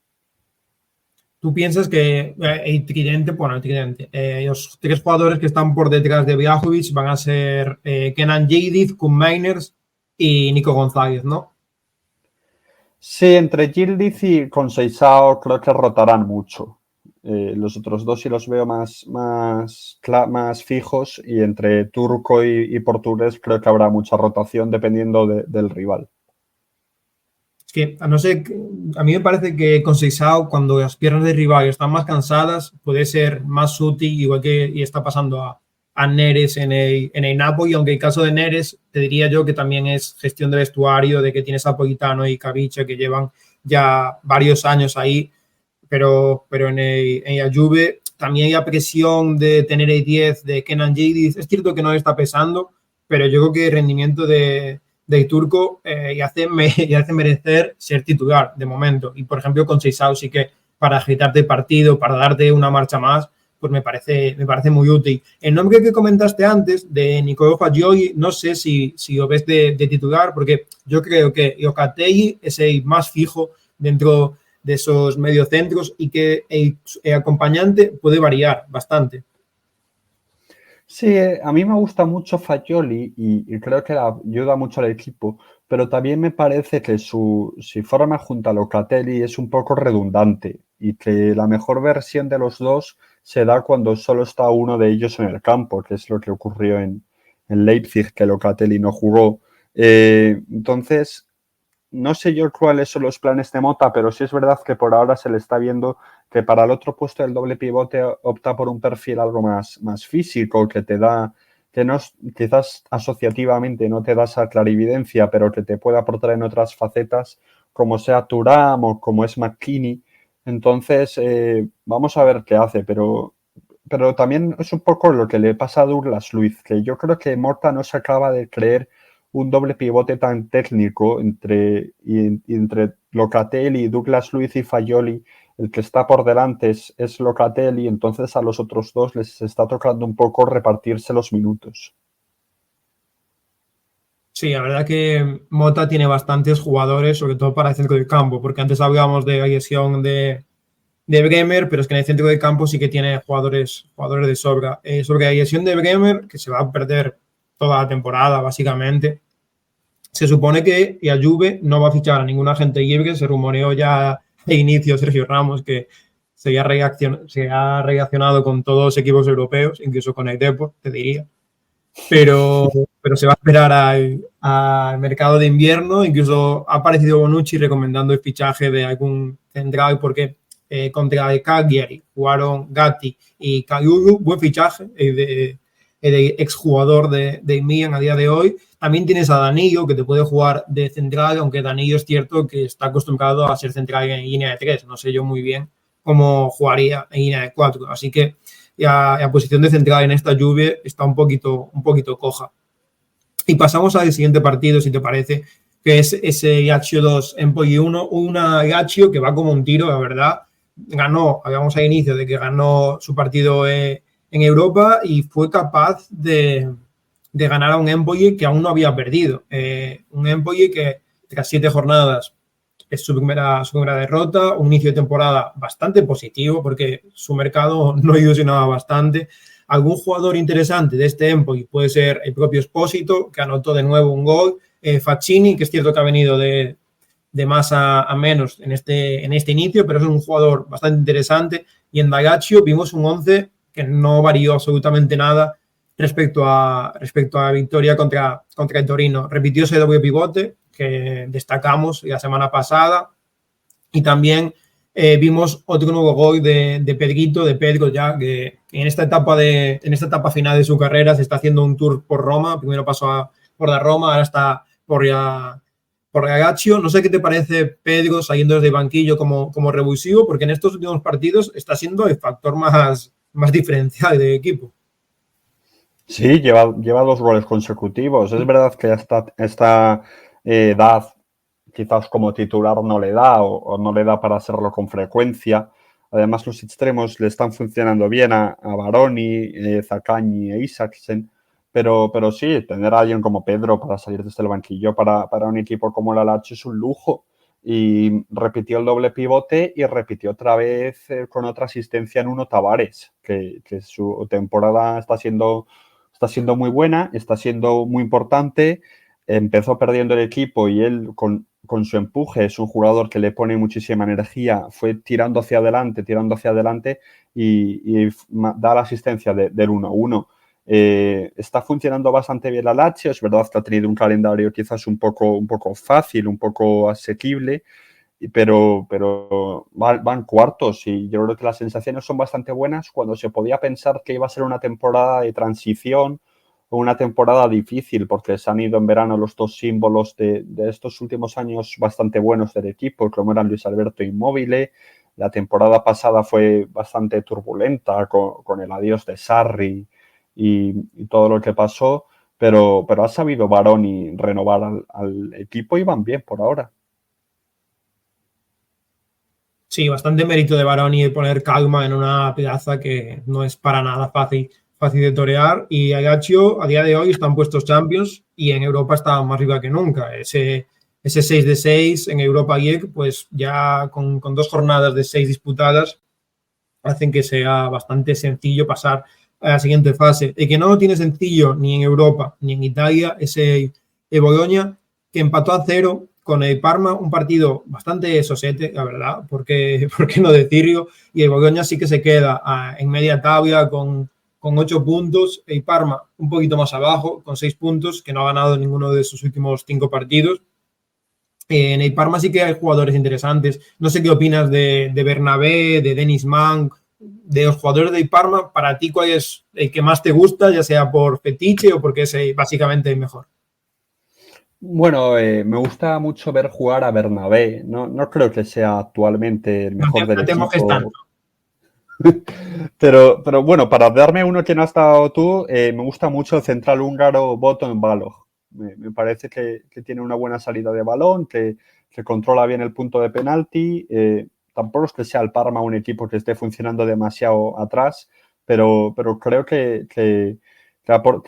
¿Tú piensas que el tridente, bueno, el tridente, los tres jugadores que están por detrás de Vlahovic van a ser Kenan Yildiz, Koen Meiners y Nico González, ¿no? Sí, entre Yildiz y Conceição creo que rotarán mucho. Los otros dos sí los veo más fijos y entre turco y portugués creo que habrá mucha rotación dependiendo del rival. Es que, a no ser, a mí me parece que Conceição, cuando las piernas del rival están más cansadas, puede ser más útil, igual que y está pasando a Neres en el Napoli, aunque el caso de Neres, te diría yo que también es gestión de vestuario, de que tienes a Politano y Caviche que llevan ya varios años ahí, pero en la Juve también hay la presión de tener el 10 de Kenan Yildiz. Es cierto que no le está pesando, pero yo creo que el rendimiento del turco y hace merecer ser titular de momento. Y por ejemplo, con Seisao sí que para agitarte el partido, para darte una marcha más, pues me parece muy útil. El nombre que comentaste antes de Niccolò Fagioli, no sé si lo ves de titular, porque yo creo que Locatelli es el más fijo dentro de esos mediocentros y que el acompañante puede variar bastante. Sí, a mí me gusta mucho Fagioli y creo que ayuda mucho al equipo, pero también me parece que si forma junto a Locatelli es un poco redundante y que la mejor versión de los dos se da cuando solo está uno de ellos en el campo, que es lo que ocurrió en Leipzig, que Locatelli no jugó. Entonces, no sé yo cuáles son los planes de Mota, pero sí es verdad que por ahora se le está viendo que para el otro puesto del doble pivote opta por un perfil algo más físico, que te da, que no quizás asociativamente no te da esa clarividencia, pero que te puede aportar en otras facetas como sea Thuram o como es McKinney. Entonces, vamos a ver qué hace, pero también es un poco lo que le pasa a Douglas Luiz, que yo creo que Morta no se acaba de creer un doble pivote tan técnico entre Locatelli, Douglas Luiz y Fagioli. El que está por delante es Locatelli, entonces a los otros dos les está tocando un poco repartirse los minutos. Sí, la verdad que Mota tiene bastantes jugadores, sobre todo para el centro del campo, porque antes hablábamos de agresión de Bremer, pero es que en el centro del campo sí que tiene jugadores de sobra. Sobre la lesión de Bremer, que se va a perder toda la temporada, básicamente, se supone que la Juve no va a fichar a ningún agente libre. Se rumoreó ya de inicio Sergio Ramos que se ha reaccionado con todos los equipos europeos, incluso con el Depor, te diría. Pero se va a esperar al mercado de invierno. Incluso ha aparecido Bonucci recomendando el fichaje de algún central, porque contra el Cagliari jugaron Gatti y Kalulu, buen fichaje, el exjugador de Milan a día de hoy. También tienes a Danilo, que te puede jugar de central, aunque Danilo es cierto que está acostumbrado a ser central en línea de 3. No sé yo muy bien cómo jugaría en línea de 4. Así que la posición de central en esta lluvia está un poquito coja. Y pasamos al siguiente partido, si te parece, que es ese Lazio 2, Empoli 1. Una Lazio que va como un tiro, la verdad. Habíamos al inicio de que ganó su partido en Europa y fue capaz de ganar a un Empoli que aún no había perdido. Un Empoli que tras 7 jornadas es su primera derrota, un inicio de temporada bastante positivo porque su mercado no ilusionaba bastante. Algún jugador interesante de este Empoli puede ser el propio Espósito, que anotó de nuevo un gol, Faccini, que es cierto que ha venido de más a menos en este inicio, pero es un jugador bastante interesante. Y en Lazio vimos un 11 que no varió absolutamente nada respecto a la victoria contra el Torino. Repitió ese doble pivote que destacamos la semana pasada, y también vimos otro nuevo gol de Pedro ya, que en esta etapa final de su carrera se está haciendo un tour por Roma. Primero pasó por la Roma, ahora está por la Lazio. No sé qué te parece Pedro saliendo desde el banquillo como revulsivo, porque en estos últimos partidos está siendo el factor más diferencial del equipo. Sí, lleva 2 goles consecutivos. Es verdad que esta edad quizás como titular no le da o no le da para hacerlo con frecuencia. Además, los extremos le están funcionando bien a Baroni, Zaccagni e Isaksen, pero sí, tener a alguien como Pedro para salir desde el banquillo para un equipo como la Lazio es un lujo. Y repitió el doble pivote y repitió otra vez con otra asistencia en Nuno Tavares, que su temporada está siendo muy buena, está siendo muy importante. Empezó perdiendo el equipo y él con su empuje es un jugador que le pone muchísima energía, fue tirando hacia adelante y da la asistencia del 1-1. Está funcionando bastante bien la Lazio. Es verdad que ha tenido un calendario quizás un poco fácil, un poco asequible, pero van cuartos y yo creo que las sensaciones son bastante buenas cuando se podía pensar que iba a ser una temporada de transición o una temporada difícil, porque se han ido en verano los 2 símbolos de estos últimos años bastante buenos del equipo, como eran Luis Alberto Immobile. La temporada pasada fue bastante turbulenta con el adiós de Sarri y todo lo que pasó, pero ha sabido Baroni renovar al equipo y van bien por ahora. Sí, bastante mérito de Baroni de poner calma en una plaza que no es para nada fácil de torear. Y Lazio a día de hoy están puestos Champions y en Europa está más arriba que nunca. Ese 6 de 6 en Europa League, pues ya con 2 jornadas de 6 disputadas, hacen que sea bastante sencillo pasar a la siguiente fase. El que no lo tiene sencillo ni en Europa ni en Italia es el Bologna, que empató a 0 con el Parma, un partido bastante sosete, la verdad, ¿por qué no decirlo? Y el Bologna sí que se queda en media tabla con 8 puntos, el Parma un poquito más abajo, con 6 puntos, que no ha ganado ninguno de sus últimos 5 partidos. En el Parma sí que hay jugadores interesantes. No sé qué opinas de Bernabé, de Dennis Mann, de los jugadores del Parma. Para ti, ¿cuál es el que más te gusta, ya sea por fetiche o porque es básicamente el mejor? Bueno, me gusta mucho ver jugar a Bernabé. No creo que sea actualmente el No te, mejor del no te mojes equipo. tanto. Pero bueno, para darme uno que no has dado tú, me gusta mucho el central húngaro Boton Balog. Me parece que tiene una buena salida de balón, que controla bien el punto de penalti. Tampoco es que sea el Parma un equipo que esté funcionando demasiado atrás, pero creo que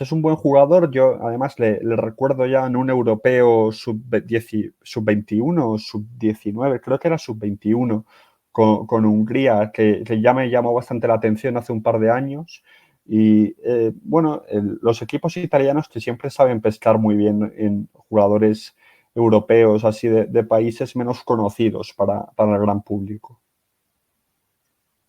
es un buen jugador. Yo además le recuerdo ya en un europeo sub-21 o sub-19, creo que era sub-21 con Hungría, que ya me llamó bastante la atención hace un par de años. Y bueno, los equipos italianos que siempre saben pescar muy bien en jugadores europeos, así de países menos conocidos para el gran público.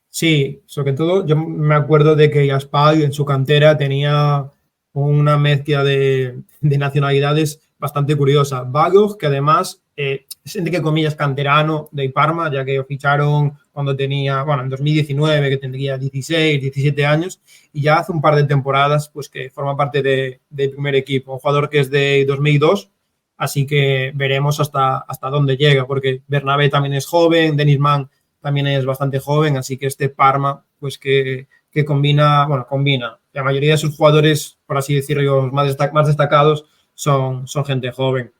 Sí, sobre todo yo me acuerdo de que Gaspar en su cantera tenía una mezcla de nacionalidades bastante curiosa. Vagos, que además es entre comillas canterano de Parma, ya que lo ficharon cuando tenía, bueno, en 2019, que tendría 16, 17 años, y ya hace un par de temporadas, pues que forma parte del primer equipo. Un jugador que es de 2002, así que veremos hasta dónde llega, porque Bernabé también es joven, Denis Mann también es bastante joven, así que este Parma, pues que combina, bueno, combina. La mayoría de sus jugadores, por así decirlo, más destacados son gente joven.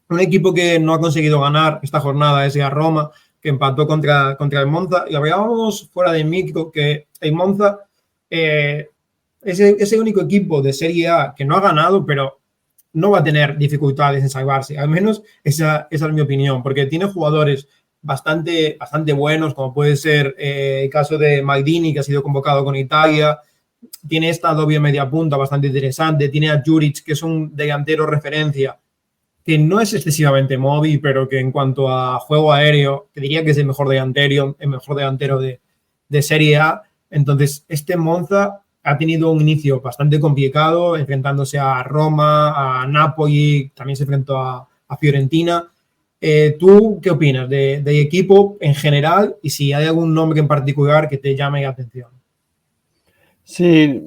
Un equipo que no ha conseguido ganar esta jornada es la Roma, que empató contra el Monza. Y hablábamos fuera de micro que el Monza es el único equipo de Serie A que no ha ganado, pero no va a tener dificultades en salvarse. Al menos esa es mi opinión, porque tiene jugadores bastante buenos, como puede ser el caso de Maldini, que ha sido convocado con Italia. Tiene esta doble media punta bastante interesante. Tiene a Juric, que es un delantero referencia, que no es excesivamente móvil, pero que en cuanto a juego aéreo, te diría que es el mejor delantero de Serie A. Entonces, este Monza ha tenido un inicio bastante complicado, enfrentándose a Roma, a Napoli, también se enfrentó a Fiorentina. ¿Tú qué opinas del equipo en general y si hay algún nombre en particular que te llame la atención? Sí,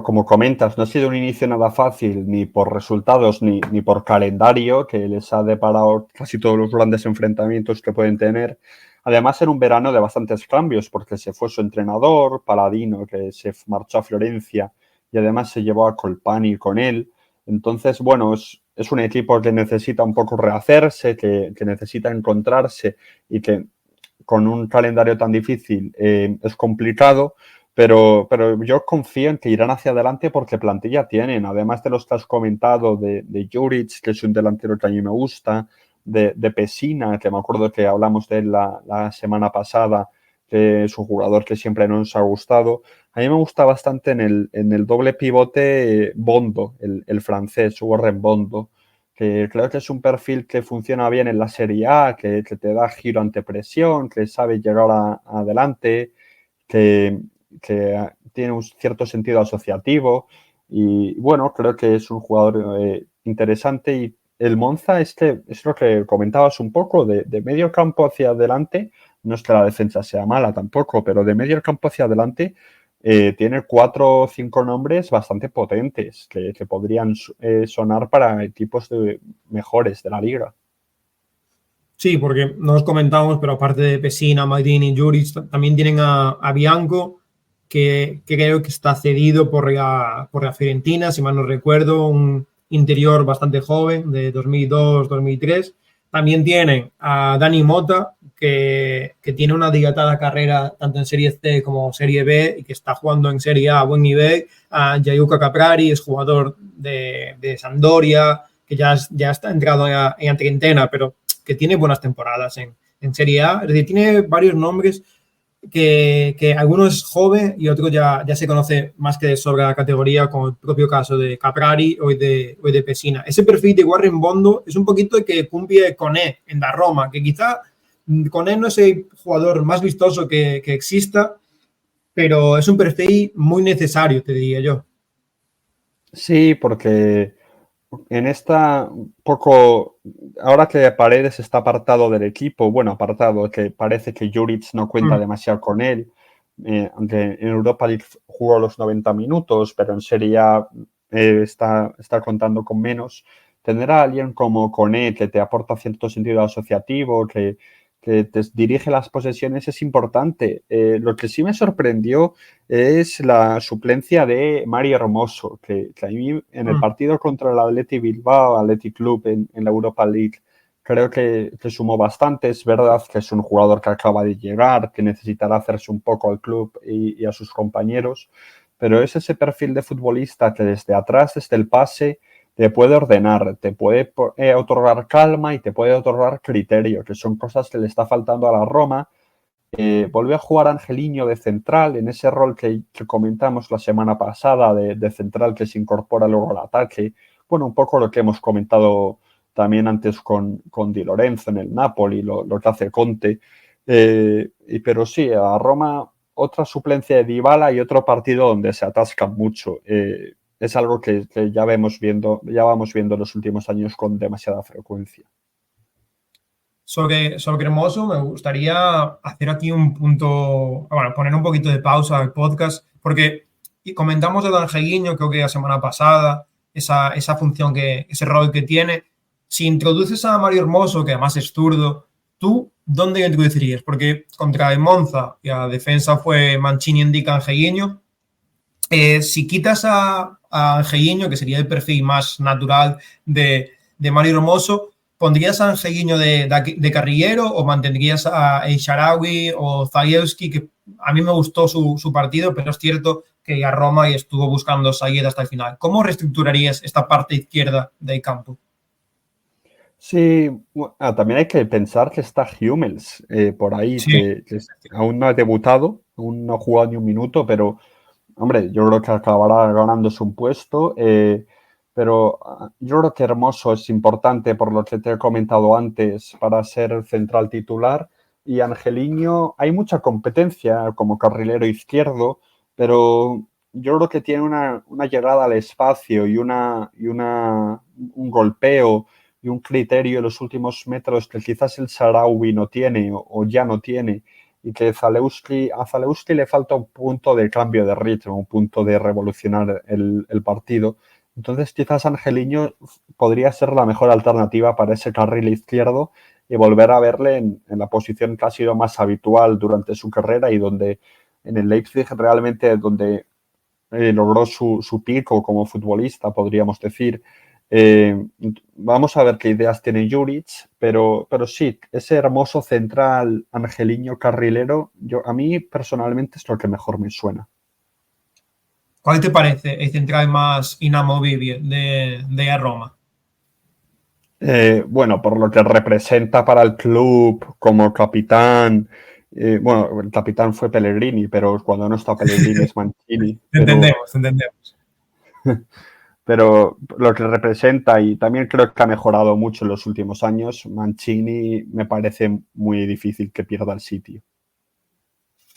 como comentas, no ha sido un inicio nada fácil ni por resultados ni por calendario, que les ha deparado casi todos los grandes enfrentamientos que pueden tener. Además, en un verano de bastantes cambios, porque se fue su entrenador, Paladino, que se marchó a Florencia, y además se llevó a Colpani con él. Entonces, bueno, es un equipo que necesita un poco rehacerse, que necesita encontrarse y que con un calendario tan difícil es complicado. Pero yo confío en que irán hacia adelante porque plantilla tienen, además de los que has comentado de Juric, que es un delantero que a mí me gusta, de Pesina, que me acuerdo que hablamos de él la semana pasada, que es un jugador que siempre nos ha gustado. A mí me gusta bastante en el doble pivote Bondo, el francés, Warren Bondo, que creo que es un perfil que funciona bien en la Serie A, que te da giro ante presión, que sabe llegar adelante, que tiene un cierto sentido asociativo y bueno, creo que es un jugador interesante y el Monza es lo que comentabas un poco, de medio campo hacia adelante, no es que la defensa sea mala tampoco, pero de medio campo hacia adelante tiene 4 o 5 nombres bastante potentes que podrían sonar para equipos mejores de la liga. Sí, porque no os comentamos, pero aparte de Pesina, Maldini, Juric, también tienen a Bianco, que creo que está cedido por la Fiorentina, si mal no recuerdo, un interior bastante joven, de 2002-2003. También tienen a Dani Mota, que tiene una dilatada carrera tanto en Serie C como Serie B y que está jugando en Serie A a buen nivel. A Gianluca Caprari, es jugador de Sampdoria, que ya está entrado en la treintena, pero que tiene buenas temporadas en Serie A. Es decir, tiene varios nombres que algunos es joven y otro ya se conoce más que de sobra la categoría, como el propio caso de Caprari o de Pesina. Ese perfil de Warren Bondo es un poquito el que cumple Koné en la Roma, que quizá Koné no es el jugador más vistoso que exista, pero es un perfil muy necesario, te diría yo. Sí, porque en esta poco, ahora que Paredes está apartado del equipo, bueno, apartado, que parece que Juric no cuenta Mm. demasiado con él, aunque en Europa League jugó los 90 minutos, pero en Serie A está contando con menos. tener a alguien como Koné que te aporta cierto sentido asociativo, que te dirige las posesiones es importante. Lo que sí me sorprendió es la suplencia de Mari Hermoso, que a mí en el partido contra el Athletic Bilbao, Athletic Club en la Europa League, creo que sumó bastante. Es verdad que es un jugador que acaba de llegar, que necesitará hacerse un poco al club y a sus compañeros, pero es ese perfil de futbolista que desde atrás, desde el pase, te puede ordenar, te puede otorgar calma y te puede otorgar criterio, que son cosas que le está faltando a la Roma. Volvió a jugar Angelino de central en ese rol que comentamos la semana pasada de central que se incorpora luego al ataque. Bueno, un poco lo que hemos comentado también antes con Di Lorenzo en el Napoli, lo que hace Conte. Pero sí, a Roma otra suplencia de Dybala y otro partido donde se atascan mucho. Es algo que ya vamos viendo en los últimos años con demasiada frecuencia. Sobre Hermoso, me gustaría hacer aquí un punto, bueno, poner un poquito de pausa al podcast, porque comentamos de Angelino, creo que la semana pasada, esa función, ese rol que tiene. Si introduces a Mario Hermoso, que además es zurdo, ¿tú dónde lo introducirías? Porque contra el Monza, la defensa fue Mancini indica Angelino. Si quitas a Angelino, que sería el perfil más natural de Mario Hermoso, ¿pondrías a Angelino de carrilero o mantendrías a El Shaarawy o Zalewski, que a mí me gustó su partido, pero es cierto que a Roma y estuvo buscando salida hasta el final? ¿Cómo reestructurarías esta parte izquierda del campo? Sí, también hay que pensar que está Hummels por ahí, Sí. que aún no ha debutado, aún no ha jugado ni un minuto, pero hombre, yo creo que acabará ganándose un puesto. Pero yo creo que Hermoso es importante por lo que te he comentado antes para ser central titular. Y Angelino, hay mucha competencia como carrilero izquierdo, pero yo creo que tiene una llegada al espacio y un golpeo y un criterio en los últimos metros que quizás el Shaarawy no tiene o ya no tiene, y que a Zalewski le falta un punto de cambio de ritmo, un punto de revolucionar el partido. Entonces quizás Angelino podría ser la mejor alternativa para ese carril izquierdo y volver a verle en la posición que ha sido más habitual durante su carrera y donde en el Leipzig realmente donde logró su pico como futbolista, podríamos decir. Vamos a ver qué ideas tiene Juric, pero sí, ese Hermoso central Angelino carrilero, a mí personalmente es lo que mejor me suena. ¿Cuál te parece el central más inamovible de Roma? Bueno, por lo que representa para el club como capitán. Bueno, el capitán fue Pellegrini, pero cuando no está Pellegrini es Mancini. Entendemos. Pero lo que representa, y también creo que ha mejorado mucho en los últimos años, Mancini me parece muy difícil que pierda el sitio.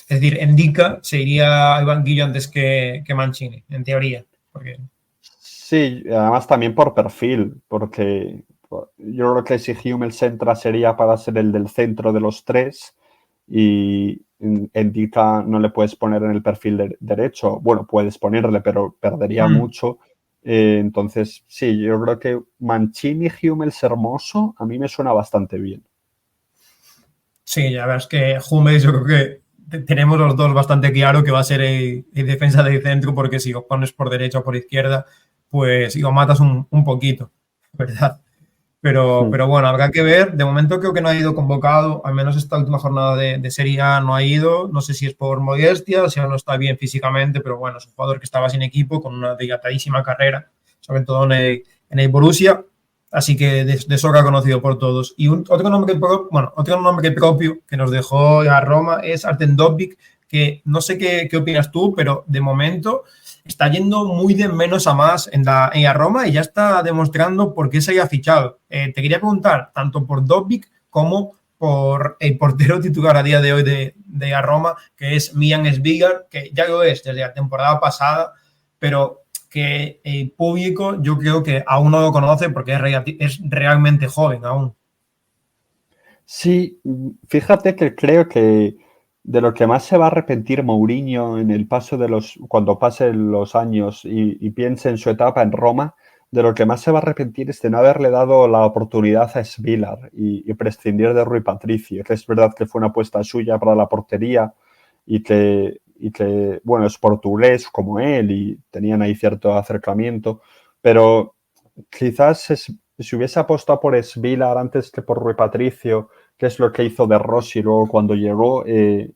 Es decir, Endika se iría al banquillo antes que Mancini, en teoría. Porque... Sí, además también por perfil, porque yo creo que si Hummels entra sería para ser el del centro de los tres y Endika no le puedes poner en el perfil derecho. Bueno, puedes ponerle, pero perdería mucho. Entonces, sí, yo creo que Mancini, Hummels, Hermoso, a mí me suena bastante bien. Sí, ya ves que Hummels yo creo que tenemos los dos bastante claro que va a ser el defensa de centro, porque si lo pones por derecha o por izquierda, pues lo matas un poquito, ¿verdad? Pero bueno, habrá que ver. De momento creo que no ha ido convocado, al menos esta última jornada de Serie A no ha ido. No sé si es por modestia, si no está bien físicamente, pero bueno, es un jugador que estaba sin equipo, con una dilatadísima carrera, sobre todo en el Borussia. Así que de sobra conocido por todos. Y otro nombre propio que nos dejó a Roma es Artem Dovbyk, que no sé qué opinas tú, pero de momento está yendo muy de menos a más en la Roma y ya está demostrando por qué se haya fichado. Te quería preguntar, tanto por Dovbyk como por el portero titular a día de hoy de la Roma, que es Milan Skriniar, que ya lo es desde la temporada pasada, pero que el público yo creo que aún no lo conoce porque es realmente joven aún. Sí, fíjate que creo que de lo que más se va a arrepentir Mourinho en el paso cuando pasen los años y piense en su etapa en Roma, de lo que más se va a arrepentir es de no haberle dado la oportunidad a Svilar y prescindir de Rui Patricio, que es verdad que fue una apuesta suya para la portería y que, bueno, es portugués como él y tenían ahí cierto acercamiento, pero quizás si hubiese apostado por Svilar antes que por Rui Patricio, que es lo que hizo De Rossi luego cuando llegó,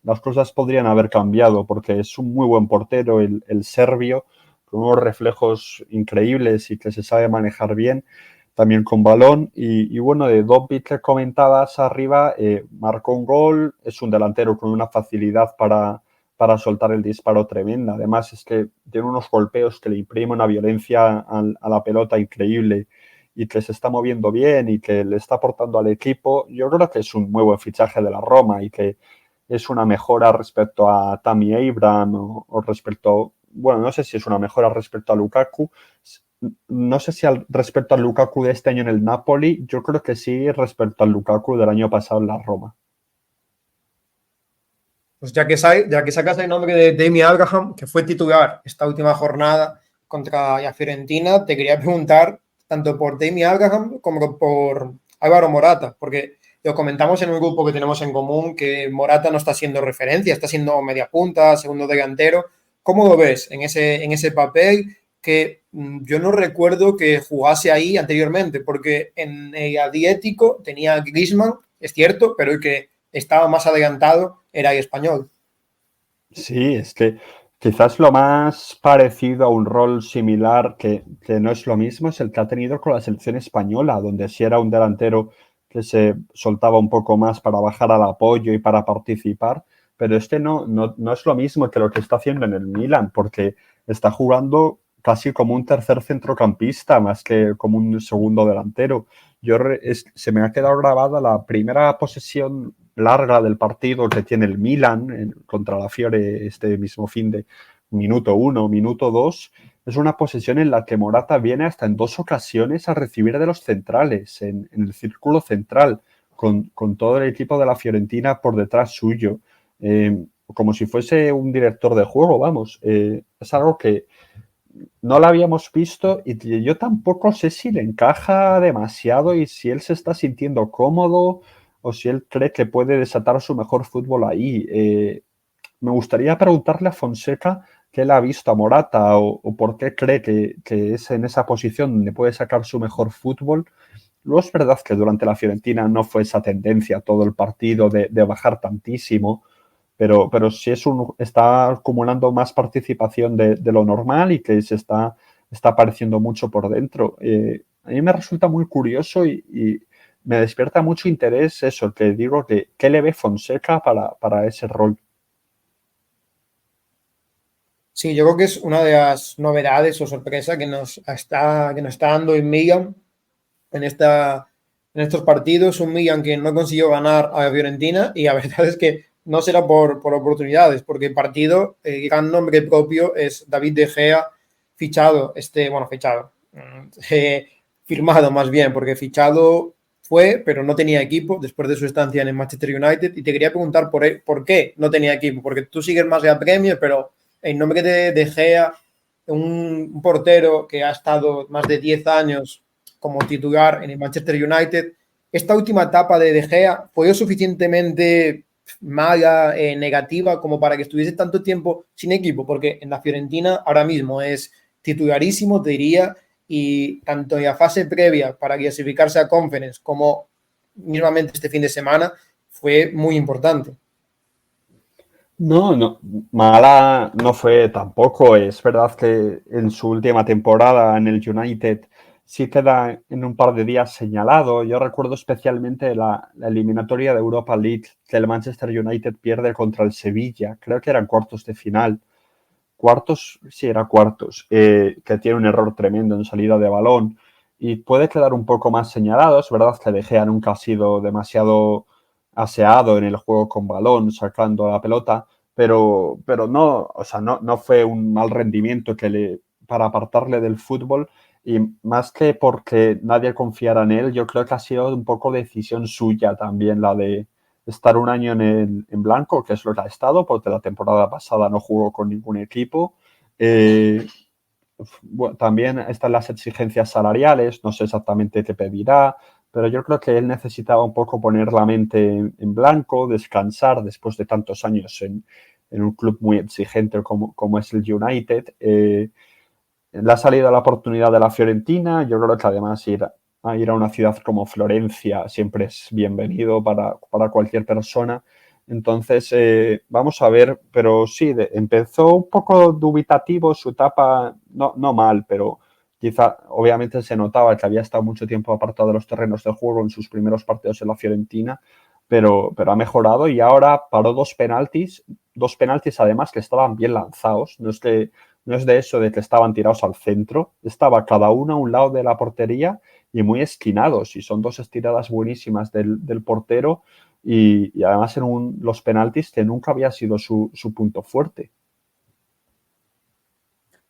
las cosas podrían haber cambiado porque es un muy buen portero el serbio, con unos reflejos increíbles y que se sabe manejar bien, también con balón. Y bueno, de Dobbit que comentabas arriba, marcó un gol, es un delantero con una facilidad para soltar el disparo tremenda. Además es que tiene unos golpeos que le imprimen una violencia a la pelota increíble y que se está moviendo bien y que le está aportando al equipo. Yo creo que es un muy buen fichaje de la Roma y que es una mejora respecto a Tammy Abraham o respecto, bueno, no sé si es una mejora respecto a Lukaku. No sé si respecto al Lukaku de este año en el Napoli, yo creo que sí respecto al Lukaku del año pasado en la Roma. Pues ya que sacas el nombre de Tammy Abraham, que fue titular esta última jornada contra la Fiorentina, te quería preguntar tanto por Tammy Abraham como por Álvaro Morata, porque lo comentamos en un grupo que tenemos en común que Morata no está siendo referencia, está siendo media punta, segundo delantero. ¿Cómo lo ves en ese papel que yo no recuerdo que jugase ahí anteriormente? Porque en el Atlético tenía a Griezmann, es cierto, pero el que estaba más adelantado era el español. Sí, es que quizás lo más parecido a un rol similar que no es lo mismo es el que ha tenido con la selección española, donde sí era un delantero que se soltaba un poco más para bajar al apoyo y para participar, pero este no es lo mismo que lo que está haciendo en el Milan, porque está jugando casi como un tercer centrocampista más que como un segundo delantero. Se me ha quedado grabada la primera posesión larga del partido que tiene el Milan contra la Fiore este mismo fin de minuto 1, minuto 2. Es una posesión en la que Morata viene hasta en 2 ocasiones a recibir de los centrales, en el círculo central, con todo el equipo de la Fiorentina por detrás suyo, como si fuese un director de juego, vamos. Es algo que no lo habíamos visto y yo tampoco sé si le encaja demasiado y si él se está sintiendo cómodo o si él cree que puede desatar su mejor fútbol ahí. Me gustaría preguntarle a Fonseca qué le ha visto a Morata o por qué cree que es en esa posición donde puede sacar su mejor fútbol. Luego es verdad que durante la Fiorentina no fue esa tendencia todo el partido de bajar tantísimo, pero sí está acumulando más participación de lo normal y que está apareciendo mucho por dentro. A mí me resulta muy curioso y me despierta mucho interés eso, que digo que qué le ve Fonseca para ese rol. Sí, yo creo que es una de las novedades o sorpresas que nos está dando el Milan en estos partidos. Un Milan que no consiguió ganar a la Fiorentina y la verdad es que no será por oportunidades, porque el partido, el gran nombre propio es David De Gea, firmado más bien, porque fichado fue, pero no tenía equipo después de su estancia en el Manchester United. Y te quería preguntar por qué no tenía equipo, porque tú sigues más la Premier, pero el nombre de Gea, un portero que ha estado más de 10 años como titular en el Manchester United, esta última etapa de Gea fue lo suficientemente mala, negativa, como para que estuviese tanto tiempo sin equipo, porque en la Fiorentina ahora mismo es titularísimo, te diría, y tanto en la fase previa para clasificarse a Conference como mismamente este fin de semana fue muy importante. No, mala no fue tampoco. Es verdad que en su última temporada en el United sí queda en un par de días señalado. Yo recuerdo especialmente la eliminatoria de Europa League que el Manchester United pierde contra el Sevilla. Creo que eran cuartos de final. Cuartos, sí, era cuartos, que tiene un error tremendo en salida de balón y puede quedar un poco más señalado. Es verdad que De Gea nunca ha sido demasiado aseado en el juego con balón, sacando la pelota, pero no, o sea, no fue un mal rendimiento para apartarle del fútbol y más que porque nadie confiara en él, yo creo que ha sido un poco decisión suya también la de estar un año en blanco, que es lo que ha estado, porque la temporada pasada no jugó con ningún equipo. bueno, también están las exigencias salariales, no sé exactamente qué pedirá, pero yo creo que él necesitaba un poco poner la mente en blanco, descansar después de tantos años en un club muy exigente como es el United. Le ha salido la oportunidad de la Fiorentina. Yo creo que además ir a una ciudad como Florencia siempre es bienvenido para cualquier persona. Entonces, vamos a ver, pero sí, empezó un poco dubitativo su etapa, no mal, pero quizá obviamente se notaba que había estado mucho tiempo apartado de los terrenos de juego en sus primeros partidos en la Fiorentina, pero ha mejorado y ahora paró dos penaltis además que estaban bien lanzados. No es de eso de que estaban tirados al centro, estaba cada uno a un lado de la portería y muy esquinados. Y son dos estiradas buenísimas del portero y además en los penaltis que nunca había sido su punto fuerte.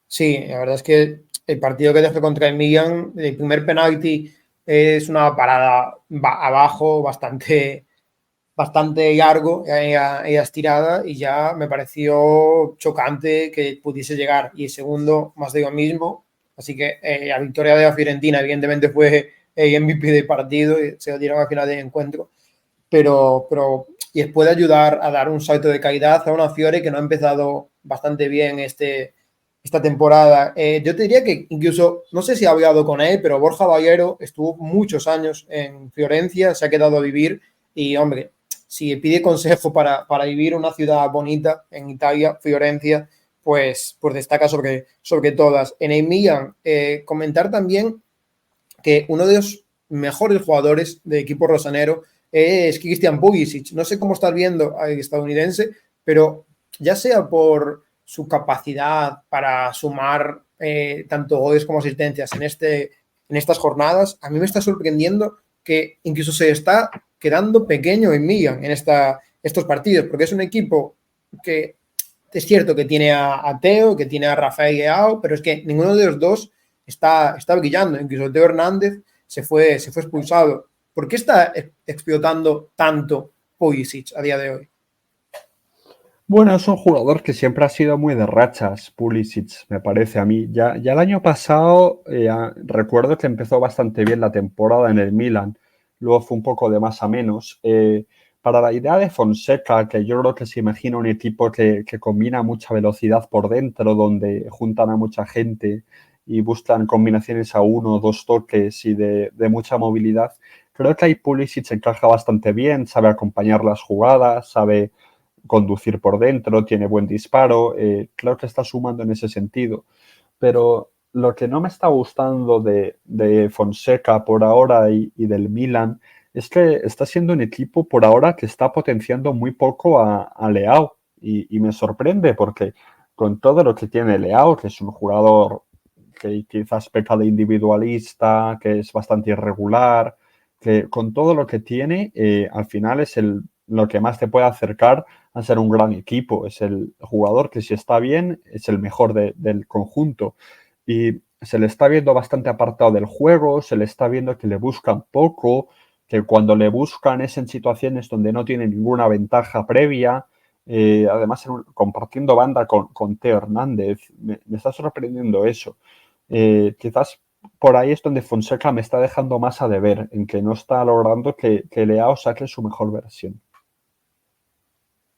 Sí, la verdad es que el partido que dejó contra el Milan, el primer penalti es una parada abajo bastante largo, ella estirada, y ya me pareció chocante que pudiese llegar. Y el segundo, más de lo mismo. Así que la victoria de la Fiorentina, evidentemente, fue el MVP del partido, y se lo dieron al final del encuentro. Pero y puede ayudar a dar un salto de calidad a una Fiore que no ha empezado bastante bien esta temporada. Yo te diría que incluso, no sé si ha hablado con él, pero Borja Ballero estuvo muchos años en Florencia, se ha quedado a vivir y, hombre, si pide consejo para vivir una ciudad bonita en Italia, Florencia, pues destaca sobre todas. En el Milan, comentar también que uno de los mejores jugadores del equipo rosanero es Christian Pulisic. No sé cómo estás viendo al estadounidense, pero ya sea por su capacidad para sumar tanto goles como asistencias en estas jornadas, a mí me está sorprendiendo que incluso se está quedando pequeño en Milan en estos partidos, porque es un equipo que es cierto que tiene a Teo, que tiene a Rafael Leao, pero es que ninguno de los dos está brillando. Incluso Teo Hernández se fue expulsado. ¿Por qué está explotando tanto Pulisic a día de hoy? Bueno, es un jugador que siempre ha sido muy de rachas, Pulisic, me parece a mí. Ya el año pasado recuerdo que empezó bastante bien la temporada en el Milan, luego fue un poco de más a menos. Para la idea de Fonseca, que yo creo que se imagina un equipo que combina mucha velocidad por dentro, donde juntan a mucha gente y buscan combinaciones a uno o dos toques y de mucha movilidad, creo que ahí Pulisic encaja bastante bien, sabe acompañar las jugadas, sabe conducir por dentro, tiene buen disparo, creo que está sumando en ese sentido. Pero lo que no me está gustando de Fonseca por ahora y del Milan es que está siendo un equipo por ahora que está potenciando muy poco a Leao y me sorprende porque con todo lo que tiene Leao, que es un jugador que quizás peca de individualista, que es bastante irregular, que con todo lo que tiene, al final es lo que más te puede acercar a ser un gran equipo. Es el jugador que si está bien es el mejor del conjunto. Y se le está viendo bastante apartado del juego, se le está viendo que le buscan poco, que cuando le buscan es en situaciones donde no tiene ninguna ventaja previa. Además, compartiendo banda con Teo Hernández, me está sorprendiendo eso. Quizás por ahí es donde Fonseca me está dejando más a deber, en que no está logrando que Leao saque su mejor versión.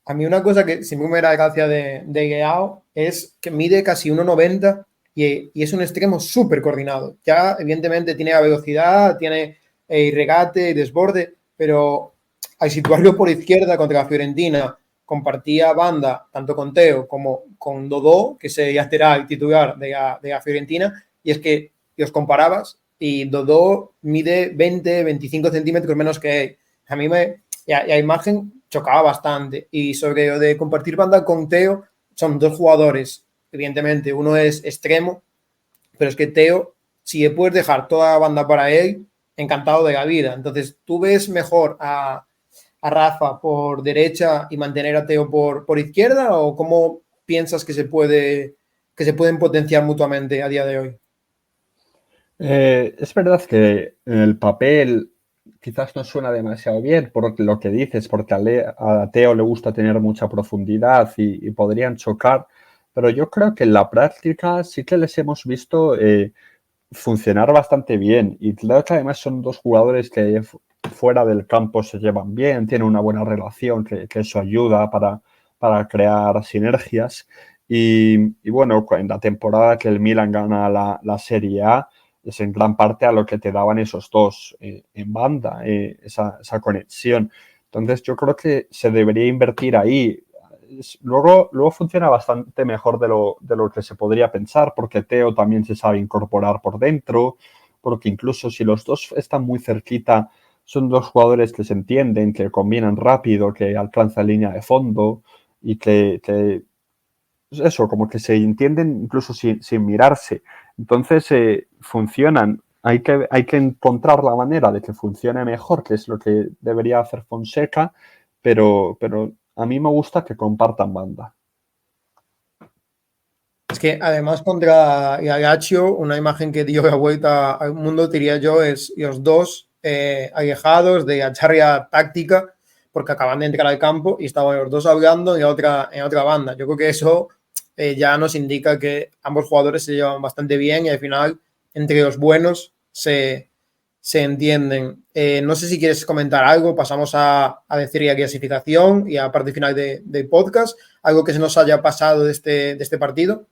A mí una cosa que siempre me da gracia de Leao es que mide casi 1,90 y es un extremo súper coordinado. Ya evidentemente tiene la velocidad, tiene el regate, el desborde, pero al situarlo por izquierda contra la Fiorentina, compartía banda tanto con Teo como con Dodó, que es el lateral titular de la Fiorentina, y es que los comparabas y Dodó mide 20-25 centímetros menos que él. A mí la imagen chocaba bastante. Y sobre lo de compartir banda con Teo, son dos jugadores, evidentemente, uno es extremo, pero es que Teo, si le puedes dejar toda la banda para él, encantado de la vida. Entonces, ¿tú ves mejor a Rafa por derecha y mantener a Teo por izquierda? ¿O cómo piensas que se pueden potenciar mutuamente a día de hoy? Es verdad que en el papel quizás no suena demasiado bien por lo que dices, porque a Teo le gusta tener mucha profundidad y podrían chocar, pero yo creo que en la práctica sí que les hemos visto funcionar bastante bien. Y creo que además son dos jugadores que fuera del campo se llevan bien, tienen una buena relación, que eso ayuda para crear sinergias. Y bueno, en la temporada que el Milan gana la Serie A, es en gran parte a lo que te daban esos dos en banda, esa conexión. Entonces yo creo que se debería invertir ahí. Luego funciona bastante mejor de lo que se podría pensar, porque Theo también se sabe incorporar por dentro, porque incluso si los dos están muy cerquita, son dos jugadores que se entienden, que combinan rápido, que alcanzan línea de fondo y que eso, como que se entienden incluso sin mirarse. Entonces funcionan. Hay que encontrar la manera de que funcione mejor, que es lo que debería hacer Fonseca, pero a mí me gusta que compartan banda. Es que además contra Ajaccio, una imagen que dio la vuelta al mundo, diría yo, es los dos alejados de la charla táctica, porque acaban de entrar al campo y estaban los dos hablando en otra banda. Yo creo que eso ya nos indica que ambos jugadores se llevan bastante bien y al final, entre los buenos, se entienden. No sé si quieres comentar algo, pasamos a decir la clasificación y a la parte final del podcast, algo que se nos haya pasado de este partido.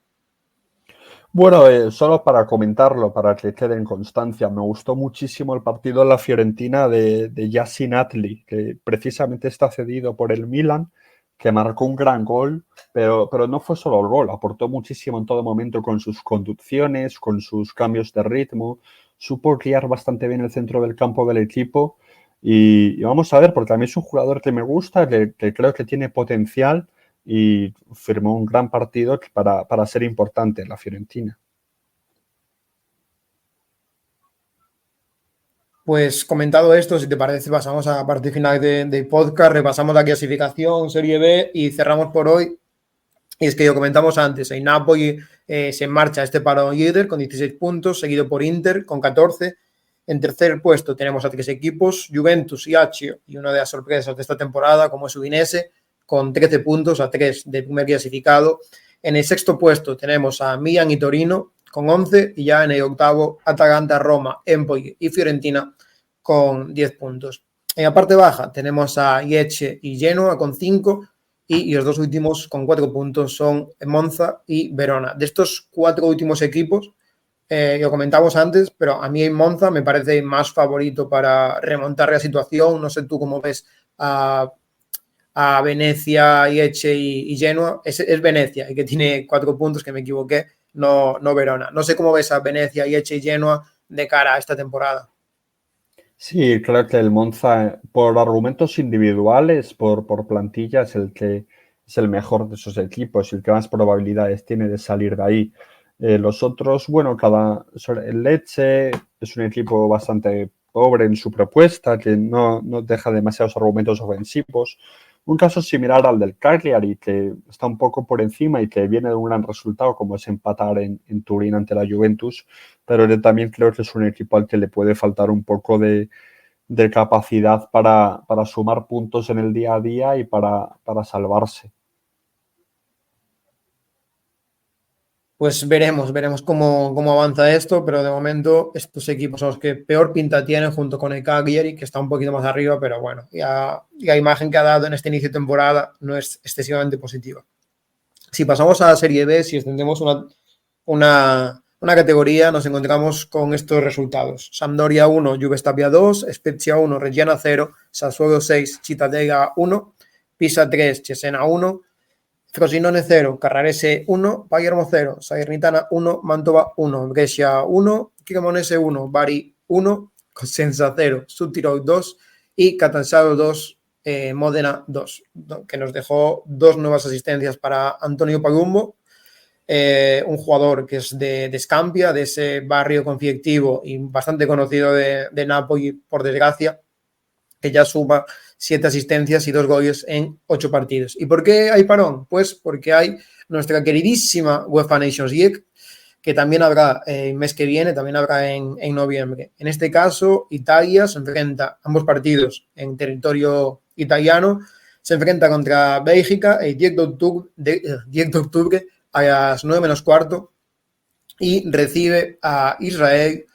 Bueno, solo para comentarlo, para que quede en constancia, me gustó muchísimo el partido en la Fiorentina de Yassin Atli, que precisamente está cedido por el Milan, que marcó un gran gol, pero no fue solo el gol, aportó muchísimo en todo momento con sus conducciones, con sus cambios de ritmo, supo guiar bastante bien el centro del campo del equipo y vamos a ver, porque a mí es un jugador que me gusta, que creo que tiene potencial y firmó un gran partido para ser importante en la Fiorentina. Pues comentado esto, si te parece, pasamos a la parte final del podcast, repasamos la clasificación, Serie B y cerramos por hoy. Y es que lo comentamos antes, el Napoli se marcha a este parón líder con 16 puntos, seguido por Inter con 14. En tercer puesto tenemos a 3 equipos, Juventus y Lazio, y una de las sorpresas de esta temporada, como es Udinese, con 13 puntos, a 3 del primer clasificado. En el sexto puesto tenemos a Milan y Torino con 11, y ya en el octavo Atalanta, Roma, Empoli y Fiorentina con 10 puntos. En la parte baja tenemos a Lecce y Genoa con 5, y los dos últimos con 4 puntos son Monza y Verona. De estos 4 últimos equipos, lo comentamos antes, pero a mí en Monza me parece más favorito para remontar la situación. No sé tú cómo ves a Venecia, Lecce y Genoa. Es Venecia el que tiene 4 puntos, que me equivoqué, no Verona. No sé cómo ves a Venecia, Lecce y Genoa de cara a esta temporada. Sí, creo que el Monza, por argumentos individuales, por plantilla, es el mejor de esos equipos y el que más probabilidades tiene de salir de ahí. Los otros, bueno, el Lecce es un equipo bastante pobre en su propuesta, que no deja demasiados argumentos ofensivos. Un caso similar al del Cagliari, que está un poco por encima y que viene de un gran resultado, como es empatar en Turín ante la Juventus, pero yo también creo que es un equipo al que le puede faltar un poco de capacidad para sumar puntos en el día a día y para salvarse. Pues veremos cómo avanza esto, pero de momento estos equipos son los que peor pinta tienen, junto con el Cagliari, que está un poquito más arriba, pero bueno, ya la imagen que ha dado en este inicio de temporada no es excesivamente positiva. Si pasamos a la Serie B, si extendemos una categoría, nos encontramos con estos resultados: Sampdoria 1, Juve Stabia 2, Spezia 1, Reggiana 0, Sassuolo 6, Cittadella 1, Pisa 3, Cesena 1, Frosinone 0, Carrarese 1, Palermo 0, Salernitana 1, Mantova 1, Brescia 1, Cremonese 1, Bari 1, Cosenza 0, Südtirol 2 y Catanzaro 2, Módena 2, que nos dejó 2 nuevas asistencias para Antonio Palumbo, un jugador que es de Scampia, de ese barrio conflictivo y bastante conocido de Napoli, por desgracia, que ya suma 7 asistencias y 2 goles en 8 partidos. ¿Y por qué hay parón? Pues porque hay nuestra queridísima UEFA Nations League, que también habrá el mes que viene, también habrá en noviembre. En este caso, Italia se enfrenta, ambos partidos en territorio italiano, se enfrenta contra Bélgica el 10 de octubre a las 9 menos cuarto y recibe a Israel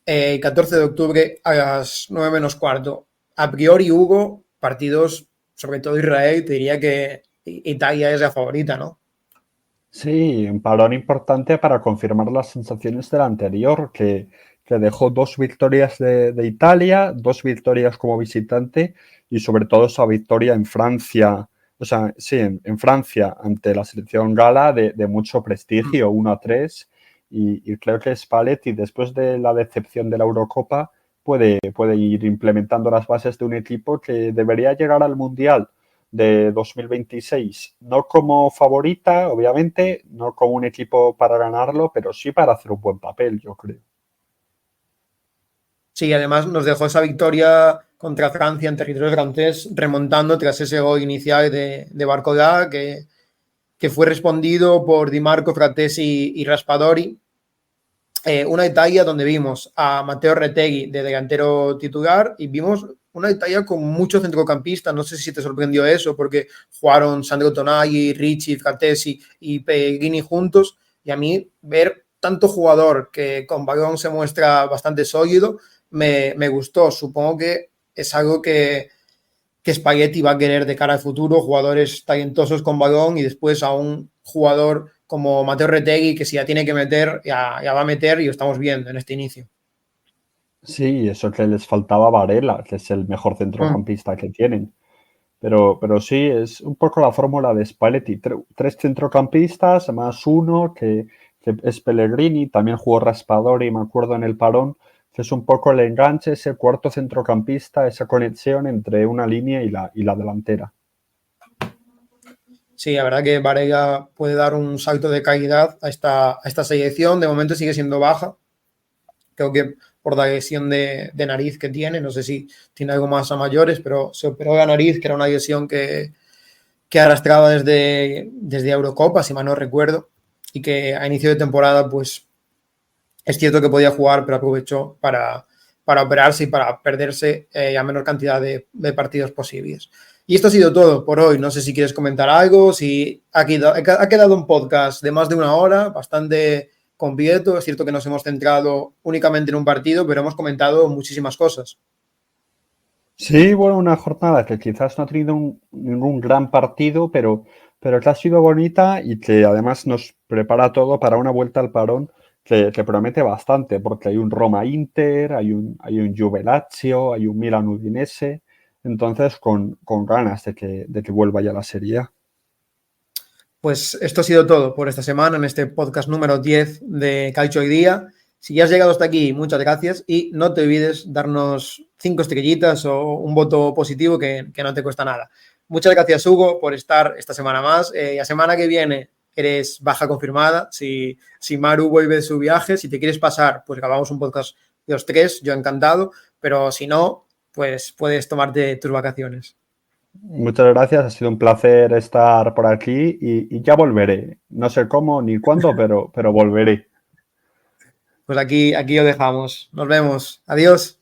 14 de octubre a las 9 menos cuarto. A priori, Hugo, partidos, sobre todo Israel, te diría que Italia es la favorita, ¿no? Sí, un parón importante para confirmar las sensaciones del anterior, que dejó 2 victorias de Italia, 2 victorias como visitante y sobre todo esa victoria en Francia, o sea, sí, en Francia ante la selección gala de mucho prestigio, 1-3, y creo que Spalletti, después de la decepción de la Eurocopa, puede ir implementando las bases de un equipo que debería llegar al Mundial de 2026, no como favorita, obviamente, no como un equipo para ganarlo, pero sí para hacer un buen papel, yo creo. Sí, además nos dejó esa victoria contra Francia en territorio francés, remontando tras ese gol inicial de Barcola, que fue respondido por Di Marco, Fratesi y Raspadori. Una Italia donde vimos a Matteo Retegui de delantero titular y vimos una Italia con muchos centrocampistas. No sé si te sorprendió eso, porque jugaron Sandro Tonali, Ricci, Fratesi y Pellegrini juntos. Y a mí ver tanto jugador que con balón se muestra bastante sólido me gustó. Supongo que es algo que Spalletti va a querer de cara al futuro, jugadores talentosos con balón y después a un jugador como Mateo Retegui, que si ya tiene que meter, ya va a meter y lo estamos viendo en este inicio. Sí, eso que les faltaba a Varela, que es el mejor centrocampista que tienen. Pero sí, es un poco la fórmula de Spalletti. 3 centrocampistas más uno que es Pellegrini, también jugó Raspadori, me acuerdo, en el parón, que es un poco el enganche, ese cuarto centrocampista, esa conexión entre una línea y la delantera. Sí, la verdad que Varela puede dar un salto de calidad a esta selección. De momento sigue siendo baja. Creo que por la lesión de nariz que tiene, no sé si tiene algo más a mayores, pero se operó la nariz, que era una lesión que arrastraba desde Eurocopa, si mal no recuerdo, y que a inicio de temporada, pues es cierto que podía jugar, pero aprovechó para operarse y para perderse a menor cantidad de partidos posibles. Y esto ha sido todo por hoy. No sé si quieres comentar algo, si ha quedado un podcast de más de 1 hora, bastante completo. Es cierto que nos hemos centrado únicamente en un partido, pero hemos comentado muchísimas cosas. Sí, bueno, una jornada que quizás no ha tenido ningún gran partido, pero que ha sido bonita y que además nos prepara todo para una vuelta al parón que promete bastante, porque hay un Roma-Inter, hay un Juve-Lazio, hay un Milan-Udinese, entonces con ganas de que vuelva ya la Serie A. Pues esto ha sido todo por esta semana en este podcast número 10 de Calcio Hoy Día. Si ya has llegado hasta aquí, muchas gracias y no te olvides darnos 5 estrellitas o un voto positivo que no te cuesta nada. Muchas gracias, Hugo, por estar esta semana más. La semana que viene eres baja confirmada. Si Maru vuelve de su viaje, si te quieres pasar, pues grabamos un podcast de los 3, yo encantado, pero si no, pues puedes tomarte tus vacaciones. Muchas gracias, ha sido un placer estar por aquí y ya volveré. No sé cómo ni cuándo, pero volveré. Pues aquí lo dejamos. Nos vemos. Adiós.